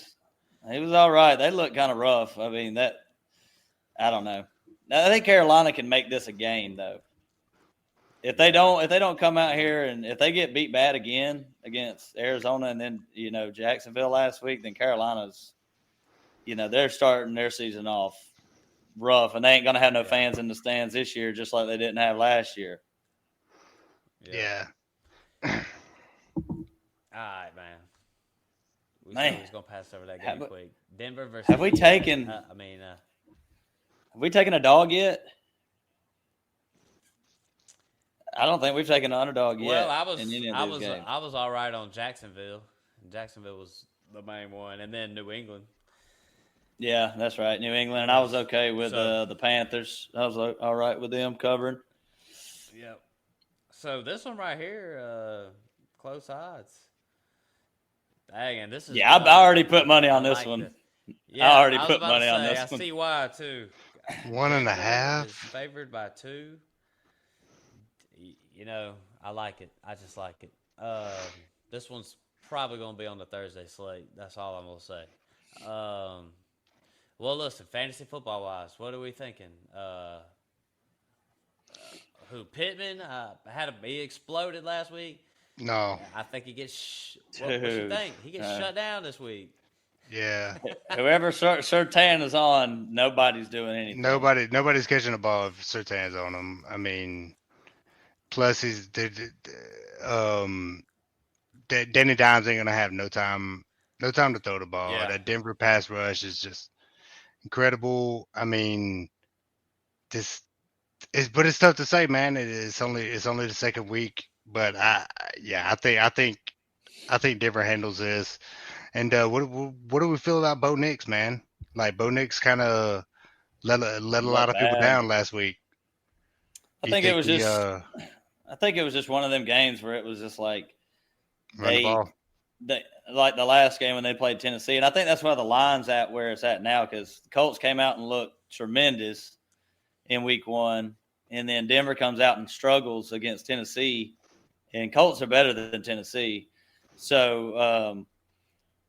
he was all right. They look kind of rough. I mean, I don't know. I think Carolina can make this a game though. If they don't come out here and if they get beat bad again against Arizona and then, Jacksonville last week, then Carolina's, they're starting their season off rough, and they ain't going to have no fans in the stands this year, just like they didn't have last year. Yeah. All right, man. We Man. said we was gonna pass over that game quick. Denver versus. Have we taken- have we taken a dog yet? I don't think we've taken an underdog yet. well, in any of I these was games. I was all right on Jacksonville. Jacksonville was the main one, and then New England. Yeah, that's right. New England, and I was okay with So- the Panthers. I was all right with them covering. Yep. So this one right here, close odds. Dang, and this is. Yeah, I already put money on this one. Yeah, I already was put about money to on say, this I one. see why too. 1.5. Is favored by 2. I like it. I just like it. This one's probably going to be on the Thursday slate. That's all I'm going to say. Well, listen, fantasy football wise, what are we thinking? Who Pittman he exploded last week. No. I think he gets. What you Dude, think? He gets shut down this week. Yeah. Whoever Surtain is on, nobody's doing anything. Nobody's catching a ball if Surtain's on him. I mean, plus Danny Dimes ain't gonna have no time to throw the ball. Yeah. That Denver pass rush is just incredible. I mean, but it's tough to say, man. It's only the second week, but I think Denver handles this. And what do we feel about Bo Nix, man? Like Bo Nix kind of let a lot of people bad. down last week. I think it was just one of them games where it was just like Run the ball. like the last game when they played Tennessee, and I think that's why the line's at where it's at now, because the Colts came out and looked tremendous in week 1, and then Denver comes out and struggles against Tennessee, and Colts are better than Tennessee, so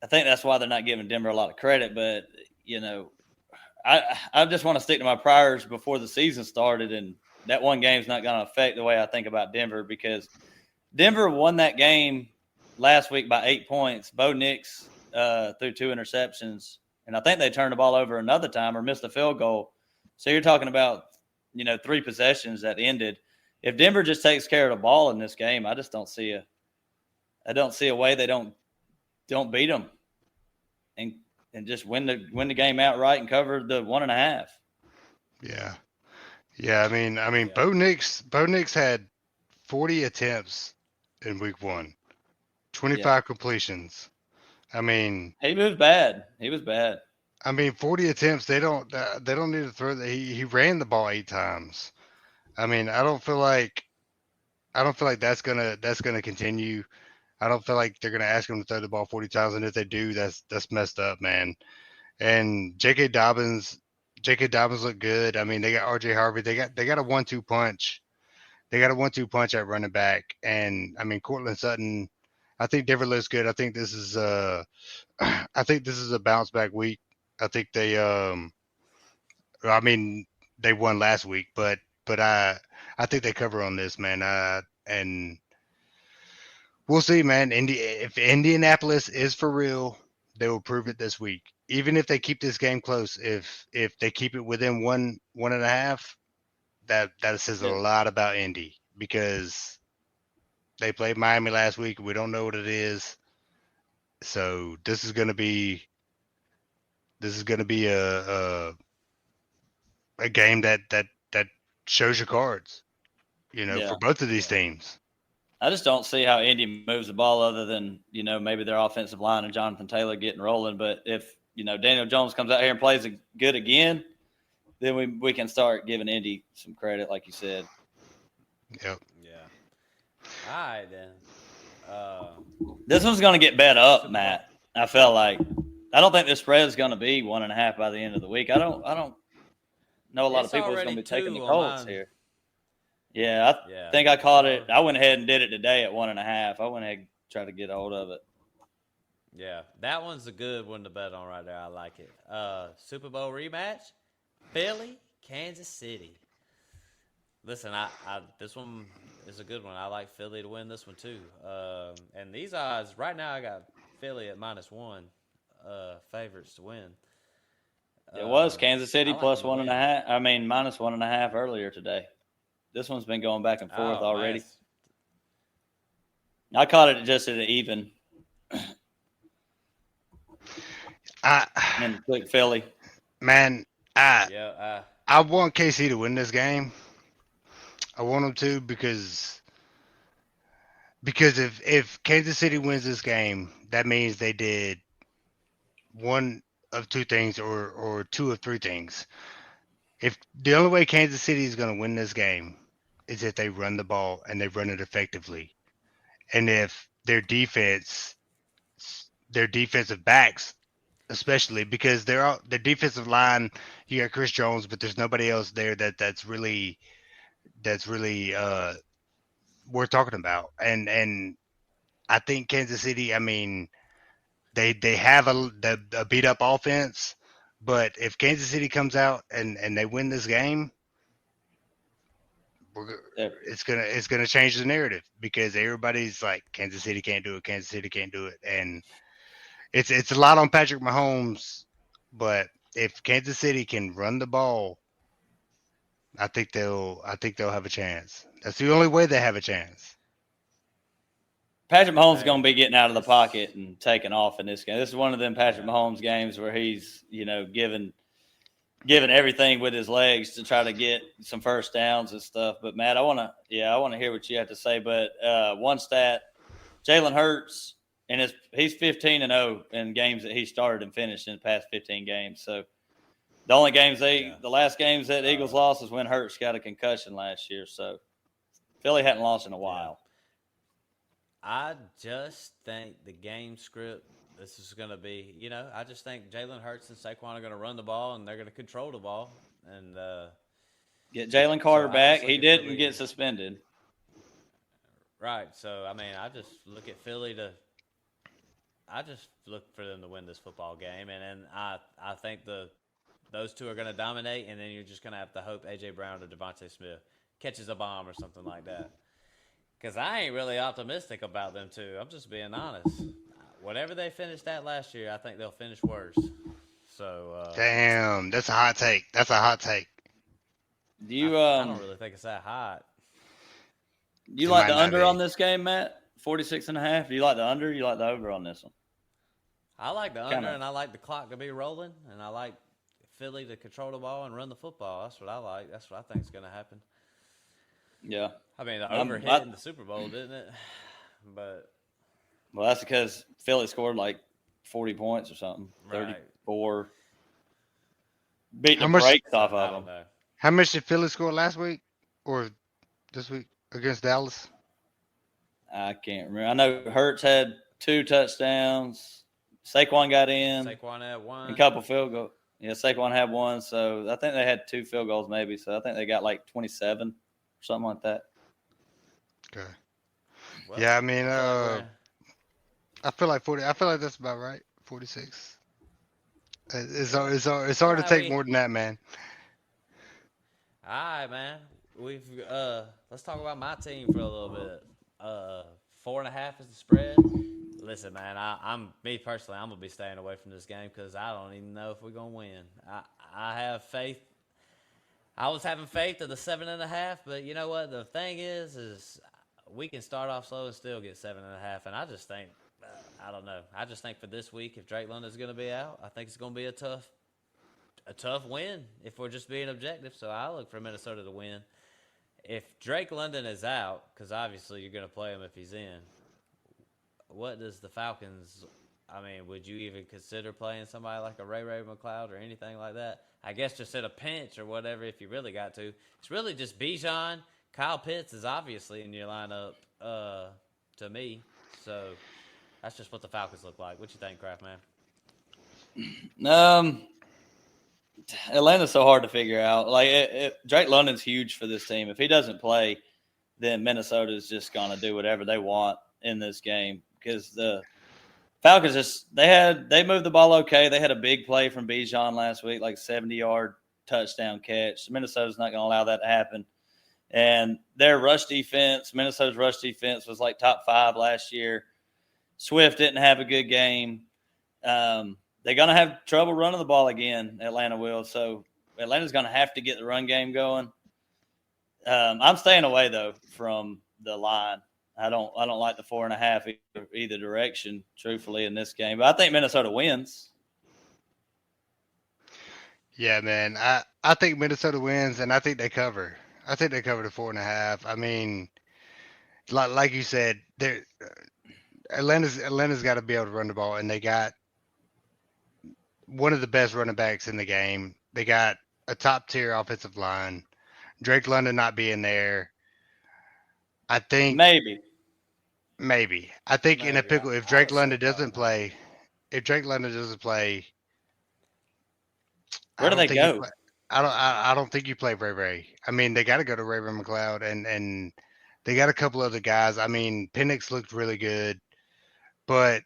I think that's why they're not giving Denver a lot of credit. But I just want to stick to my priors before the season started, and that one game's not going to affect the way I think about Denver, because Denver won that game last week by 8 points. Bo Nix threw 2 interceptions, and I think they turned the ball over another time or missed a field goal. So you're talking about, 3 possessions that ended. If Denver just takes care of the ball in this game, I just don't see a way they don't beat them and just win the game outright and cover the 1.5. Yeah. Yeah, I mean, Bo Nix had 40 attempts in week 1, 25 completions. I mean, he was bad. 40 attempts. They don't need to throw. He ran the ball 8 times. I mean, I don't feel like that's gonna continue. I don't feel like they're gonna ask him to throw the ball 40 times, and if they do, that's messed up, man. And J.K. Dobbins looked good. I mean, they got R.J. Harvey. They got a 1-2 punch. They got a 1-2 punch at running back, and I mean, Cortland Sutton. I think Denver looks good. I think this is a bounce back week. I think they they won last week, but I think they cover on this, man. And we'll see, man. If Indianapolis is for real, they will prove it this week. Even if they keep this game close, if they keep it within 1.5, that says a lot about Indy, because they played Miami last week. We don't know what it is, so this is going to be a game that shows your cards, for both of these teams. I just don't see how Indy moves the ball other than, maybe their offensive line and Jonathan Taylor getting rolling. But if, Daniel Jones comes out here and plays good again, then we can start giving Indy some credit, like you said. Yep. Yeah. All right, then. This one's going to get bet up, Matt. I feel like. I don't think the spread is going to be 1.5 by the end of the week. I don't know a lot of people is going to be taking the Colts here. Yeah, I think I caught it. I went ahead and did it today at 1.5. I went ahead and tried to get a hold of it. Yeah, that one's a good one to bet on right there. I like it. Super Bowl rematch, Philly, Kansas City. Listen, I this one is a good one. I like Philly to win this one too. And these odds right now, I got Philly at -1, favorites to win. It was Kansas City plus 1.5. I mean -1.5 earlier today. This one's been going back and forth already. Nice. I caught it just at an even. And click Philly. Man, I want KC to win this game. I want them to because if Kansas City wins this game, that means they did one of 2 things or 2 of 3 things. If the only way Kansas City is going to win this game is if they run the ball and they run it effectively, and if their defensive backs, especially because their defensive line, you got Chris Jones, but there's nobody else there that's really worth talking about. And I think Kansas City, I mean, they have a beat up offense, but if Kansas City comes out and they win this game, it's gonna change the narrative, because everybody's like, Kansas City can't do it, and it's a lot on Patrick Mahomes. But if Kansas City can run the ball, I think they'll have a chance. That's the only way they have a chance. Patrick Mahomes is going to be getting out of the pocket and taking off in this game. This is one of them Patrick Mahomes games where he's, giving everything with his legs to try to get some first downs and stuff. But Matt, I want to hear what you have to say. But one stat, Jalen Hurts, and he's 15-0 in games that he started and finished in the past 15 games. So the only games the last games that Eagles lost is when Hurts got a concussion last year. So Philly hadn't lost in a while. I just think the game script, this is going to be, I just think Jalen Hurts and Saquon are going to run the ball, and they're going to control the ball. And get Jalen Carter back. He didn't get suspended. Right. So, I mean, I just look at Philly I just look for them to win this football game. And then I think those two are going to dominate, and then you're just going to have to hope A.J. Brown or Devontae Smith catches a bomb or something like that. Because I ain't really optimistic about them two. I'm just being honest. Whatever they finished at last year, I think they'll finish worse. So Damn, that's a hot take. That's a hot take. Do you I don't really think it's that hot. you It like might the not under be. on this game, Matt? 46.5. Do you like the under? Or you like the over on this one? I like the Kinda. under, and I like the clock to be rolling, and I like Philly to control the ball and run the football. That's what I like. That's what I think is going to happen. Yeah. I mean, the I'm- over hit I- in the Super Bowl, didn't it? But Well, that's because Philly scored like 40 points or something. Right. 34. Beat How the much- brakes off I of don't them. know. How much did Philly score last week or this week against Dallas? I can't remember. I know Hurts had 2 touchdowns. Saquon got in. Saquon had one. A couple field goals. Yeah, Saquon had one. So I think they had 2 field goals maybe. So I think they got like 27 or something like that. Okay. Well, Yeah, I mean, I feel like I feel like 40. I feel like that's about right. 46. It's hard to Yeah, take more than that, man. all right, man. We've let's talk about my team for a little bit. 4.5 is the spread. Listen, man, I'm me personally. I'm gonna be staying away from this game because I don't even know if we're gonna win. I have faith. I was having faith of the 7.5, but you know what? The thing is we can start off slow and still get 7.5. And I just think, I don't know. I just think for this week, if Drake London's gonna be out, I think it's gonna be a tough win if we're just being objective. So I look for Minnesota to win. If Drake London is out, because obviously you're going to play him if he's in, what does the Falcons? I mean, would you even consider playing somebody like a Ray McLeod or anything like that? I guess just at a pinch or whatever if you really got to. It's really just Bijan. Kyle Pitts is obviously in your lineup to me. So that's just what the Falcons look like. What you think, Kraft Man? Atlanta's so hard to figure out. Like Drake London's huge for this team. If he doesn't play, then Minnesota's just gonna do whatever they want in this game because the Falcons they moved the ball okay. They had a big play from Bijan last week, like 70-yard touchdown catch. Minnesota's not gonna allow that to happen. And their rush defense, Minnesota's rush defense was like top 5 last year. Swift didn't have a good game. They're going to have trouble running the ball again, Atlanta will. So Atlanta's going to have to get the run game going. I'm staying away, though, from the line. I don't like the 4.5 either direction, truthfully, in this game. But I think Minnesota wins. Yeah, man. I think Minnesota wins, and I think they cover. I think they cover the 4.5. I mean, like you said, Atlanta's got to be able to run the ball, and they got one of the best running backs in the game. They got a top tier offensive line. Drake London not being there. I think Maybe. I think in a Maybe. pickle if I Drake would London say doesn't probably play, if Drake London doesn't play, Where do I don't they think you go? play- I don't think you play Ray. I mean, they got to go to Ray McLeod, and they got a couple other guys. I mean, Penix looked really good, but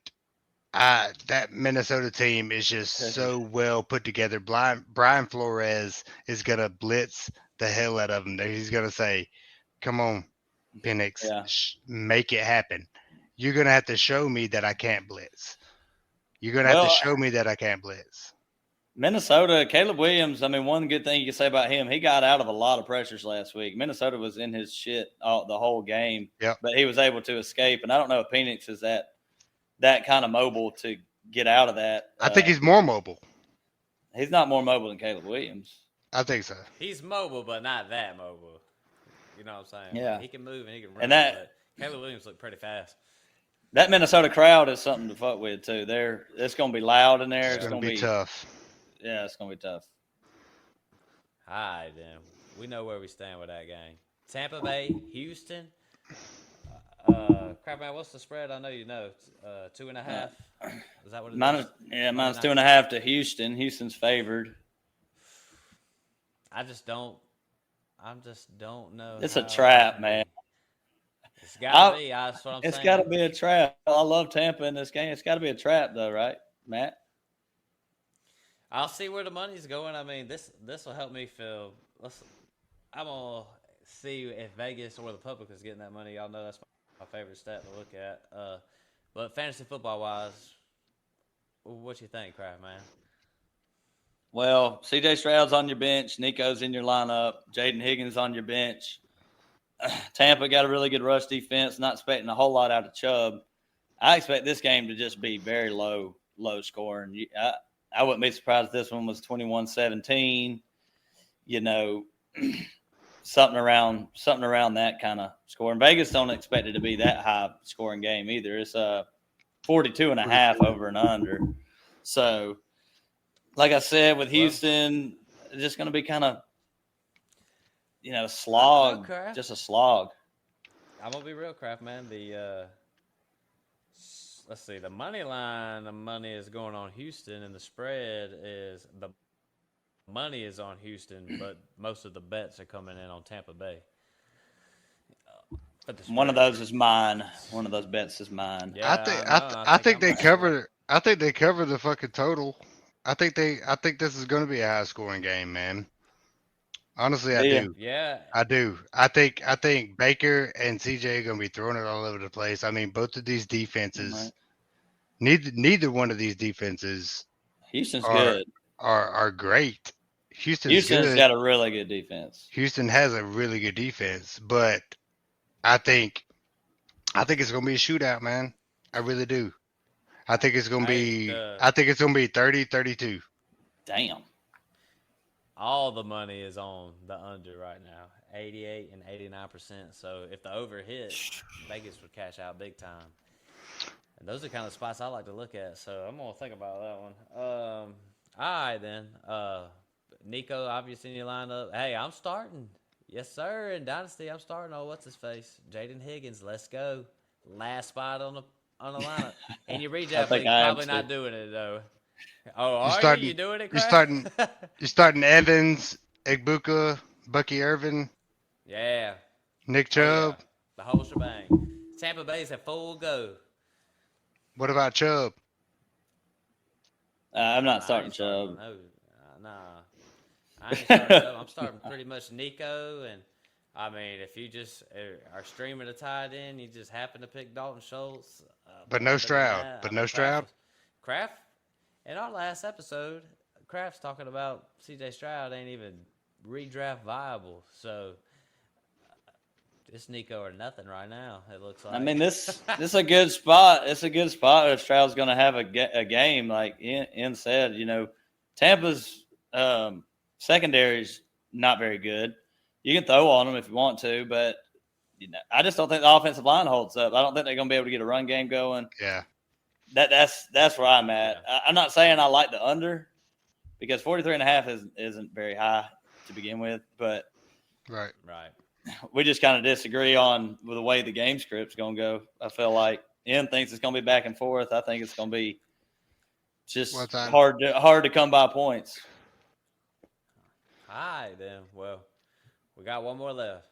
that Minnesota team is just so well put together. Brian Flores is gonna blitz the hell out of him. He's gonna say, "Come on, Penix, Yeah. make it happen. You're gonna have to show me that I can't blitz. You're gonna have to show me that I can't blitz." Minnesota, Caleb Williams, I mean, one good thing you can say about him, he got out of a lot of pressures last week. Minnesota was in his shit the whole game, Yep. but he was able to escape. And I don't know if Penix is that kind of mobile to get out of that. I think he's more mobile. He's not more mobile than Caleb Williams. I think so. He's mobile, but not that mobile. You know what I'm saying? Yeah. He can move and he can run. And that- but Caleb Williams looked pretty fast. That Minnesota crowd is something to fuck with too. It's going to be loud in there. It's gonna be tough. Yeah, it's going to be tough. All right, then. We know where we stand with that game. Tampa Bay, Houston. Crap, man, what's the spread? I know you know. 2.5. Is that what it is? Minus 2.5 to Houston. Houston's favored. I just don't know. It's a how- trap, man. It's got to be. That's what I'm It's saying. got to be a trap. I love Tampa in this game. It's got to be a trap, though, right, Matt? I'll see where the money's going. I mean, this will help me feel. I'm gonna see if Vegas or the public is getting that money. Y'all know that's my favorite stat to look at. But fantasy football wise, what you think, Kraft, man? Well, C.J. Stroud's on your bench. Nico's in your lineup. Jaden Higgins on your bench. Tampa got a really good rush defense. Not expecting a whole lot out of Chubb. I expect this game to just be very low scoring. I wouldn't be surprised if this one was 21-17. You know, something around that kind of scoring. Vegas don't expect it to be that high scoring game either. It's 42.5 over and under. So, like I said, with Houston, it's just going to be kind of, slog, just a slog. I'm gonna be real, Kraft, man. Let's see, the money line, the money is going on Houston, and the spread is the money is on Houston, but most of the bets are coming in on Tampa Bay. One of those is mine. One of those bets is mine. Yeah, I think they cover. I think they cover the fucking total. I think this is going to be a high scoring game, man. Honestly, I do. Yeah, I do. I think Baker and CJ are going to be throwing it all over the place. I mean, both of these defenses, neither one of these defenses, Houston's good. Are great. Houston's got a really good defense. Houston has a really good defense, but I think it's going to be a shootout, man. I really do. I think it's going to be 30-32. Damn. All the money is on the under right now, 88 and 89%. So if the over hit, Vegas would cash out big time. And those are kind of spots I like to look at. So I'm gonna think about that one. All right then. Nico, obviously in your lineup. Hey, I'm starting. Yes, sir. In Dynasty, I'm starting. Oh, what's his face? Jaden Higgins. Let's go. Last spot on the lineup. And your redraft league, probably not doing it though. Oh, you doing it, Kraft? You're starting Evans, Egbuka, Bucky Irvin. Yeah. Nick Chubb. Yeah. The whole shebang. Tampa Bay's at full go. What about Chubb? I'm not starting Chubb. Nah. I ain't starting Chubb. I'm starting pretty much Nico. And, I mean, if you just are streaming a tight end, you just happen to pick Dalton Schultz. But no Stroud. Kraft? In our last episode, Kraft's talking about C.J. Stroud ain't even redraft viable. So, it's Nico or nothing right now, it looks like. I mean, this is a good spot. It's a good spot if Stroud's going to have a game. Like Ian said, Tampa's secondary's not very good. You can throw on them if you want to, but I just don't think the offensive line holds up. I don't think they're going to be able to get a run game going. Yeah. That's where I'm at. Yeah. I'm not saying I like the under because 43.5 isn't very high to begin with, but right. We just kind of disagree on with the way the game script's going to go. I feel like Ian thinks it's going to be back and forth. I think it's going to be just hard to come by points. All right, then. Well, we got one more left.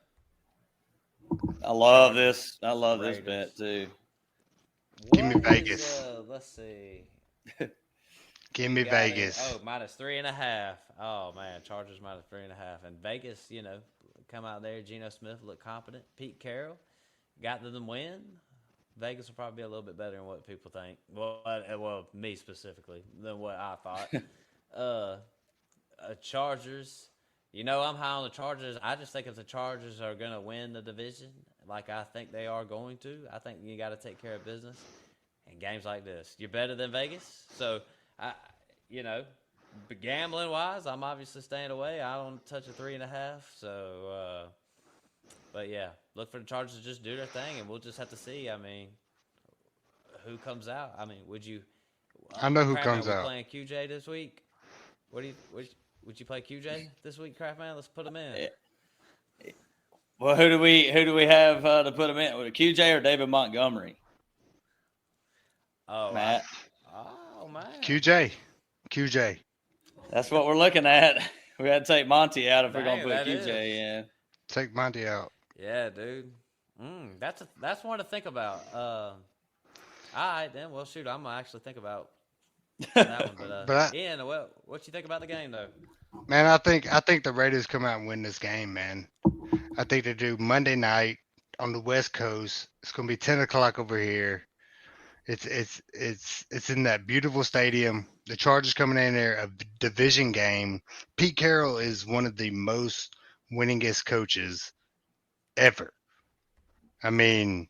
I love this. I love this bet too. Give me Vegas. Let's see. Give me Vegas. Minus 3.5. Oh man, Chargers minus 3.5. And Vegas, come out there. Geno Smith looked competent. Pete Carroll got them win. Vegas will probably be a little bit better than what people think. Well, me specifically than what I thought. Chargers. I'm high on the Chargers. I just think if the Chargers are going to win the division, like I think they are going to, I think you got to take care of business. In games like this, you're better than Vegas. So, gambling wise, I'm obviously staying away. I don't touch a 3.5. So, but yeah, look for the Chargers to just do their thing, and we'll just have to see. I mean, who comes out? I mean, would you? I know who comes out. Playing QJ this week. Would you play QJ this week, Craftman? Let's put him in. Well, who do we have to put him in? QJ or David Montgomery? Oh, Matt. Man. QJ. That's what we're looking at. We got to take Monty out if we're going to put QJ in. Take Monty out. Yeah, dude. That's one to think about. All right, then. Well, shoot, I'm going to actually think about that one. But Ian, what you think about the game, though? Man, I think the Raiders come out and win this game, man. I think they do Monday night on the West Coast. It's gonna be 10 o'clock over here. It's in that beautiful stadium. The Chargers coming in there, a division game. Pete Carroll is one of the most winningest coaches ever. I mean,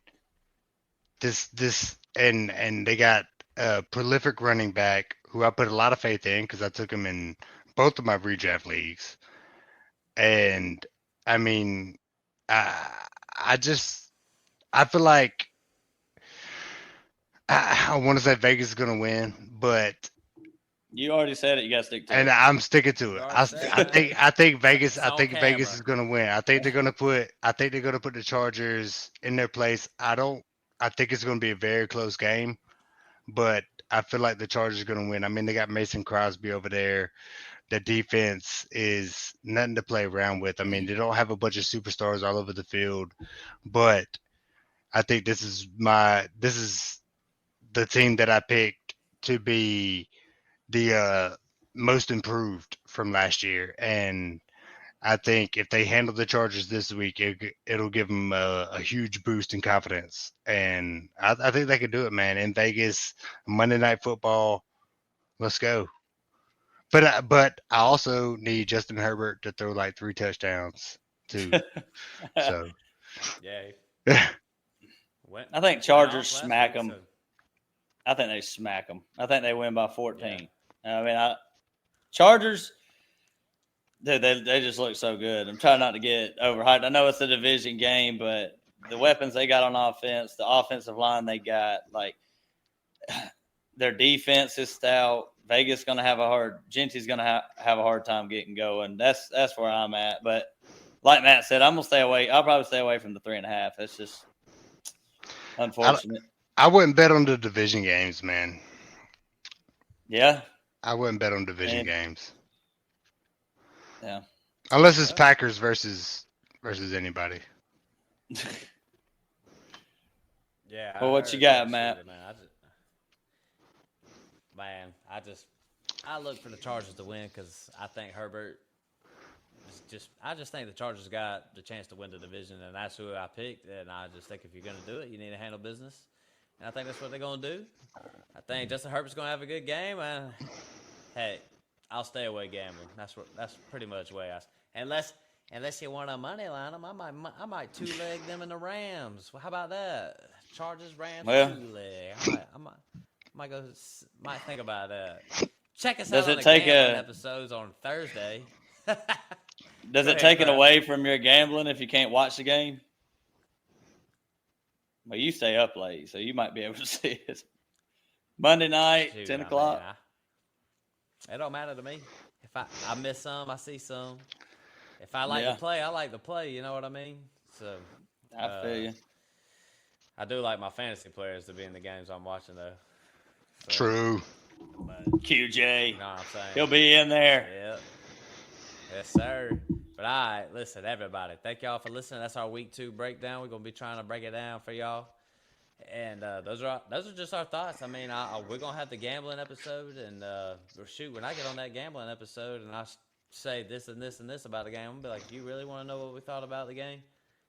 this and they got a prolific running back who I put a lot of faith in because I took him in both of my redraft leagues. And I mean, I just I feel like I want to say Vegas is gonna win, but You already said it. You got to stick to and it. I'm sticking to it. You I, already said I it. think I think Vegas It's I on think Vegas camera. is gonna win. I think they're gonna put the Chargers in their place. I think it's gonna be a very close game, but I feel like the Chargers are gonna win. I mean, they got Mason Crosby over there. The defense is nothing to play around with. I mean, they don't have a bunch of superstars all over the field, but I think this is the team that I picked to be the most improved from last year, and I think if they handle the Chargers this week, it'll give them a huge boost in confidence, and I think they can do it, man. In Vegas, Monday Night Football, let's go. But I also need Justin Herbert to throw like 3 touchdowns too. So Yeah. Went, I think went Chargers off last smack week, them. so- I think they smack them. I think they win by 14. I mean, Chargers, dude, they just look so good. I'm trying not to get overhyped. I know it's a division game, but the weapons they got on offense, the offensive line they got, like their defense is stout. Vegas going to have Genty's going to have a hard time getting going. That's where I'm at. But like Matt said, I'm going to stay away. I'll probably stay away from the 3.5. It's just unfortunate. I wouldn't bet on the division games, man. Yeah. I wouldn't bet on division games. Yeah. Unless it's Packers versus anybody. Yeah. Well, what you got, Matt? I look for the Chargers to win because I think Herbert is I just think the Chargers got the chance to win the division, and that's who I picked. And I just think if you're going to do it, you need to handle business. And I think that's what they're going to do. I think Justin Herbert's going to have a good game. And hey, I'll stay away gambling. That's pretty much the way unless you want a money line them, I might two-leg them in the Rams. Well, how about that? Chargers, Rams, Well, two-leg. Might think about that. Check us Does out it on the take gambling a- episodes on Thursday. Does Go it ahead, take it Brad. away from your gambling if you can't watch the game? Well, you stay up late, so you might be able to see it. Monday night, Shoot, 10 I mean, o'clock. it don't matter to me. If I miss some, I see some. If I like Yeah. to play, I like to play. You know what I mean? So I feel you. I do like my fantasy players to be in the games I'm watching, though. So, True. But, QJ. you know what I'm saying? He'll be in there. Yep. Yes, sir. But all right, listen, everybody. Thank y'all for listening. That's our week 2 breakdown. We're gonna be trying to break it down for y'all. And those are just our thoughts. I mean, we're gonna have the gambling episode, and when I get on that gambling episode, and I say this and this and this about the game, I'm gonna be like, "You really want to know what we thought about the game?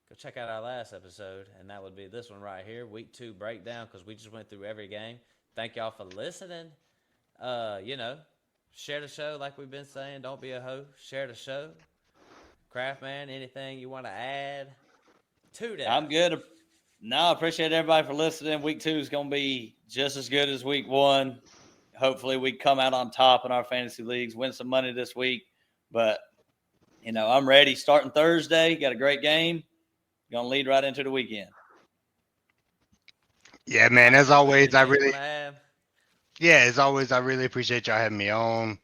Go check out our last episode, and that would be this one right here, week 2 breakdown, because we just went through every game. Thank y'all for listening. Share the show like we've been saying. Don't be a hoe. Share the show. Craftman, anything you want to add to that? I'm good. No, I appreciate everybody for listening. Week 2 is going to be just as good as week 1. Hopefully we come out on top in our fantasy leagues, win some money this week. But, I'm ready. Starting Thursday, got a great game. Going to lead right into the weekend. Yeah, man. As always, I Anything you really wanna add? as always, I really appreciate y'all having me on.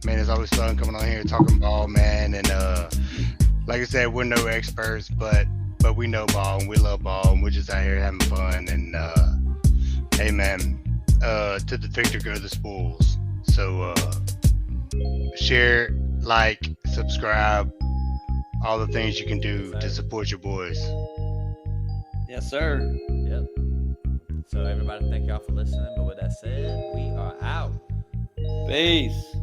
Man, it's always fun coming on here talking ball, man. And like I said, we're no experts, but we know ball and we love ball, and we're just out here having fun. And hey, man, to the victor go the spoils. So share, like, subscribe, all the things you can do to support your boys. Yes, sir. Yep. So everybody, thank y'all for listening. But with that said, we are out. Peace.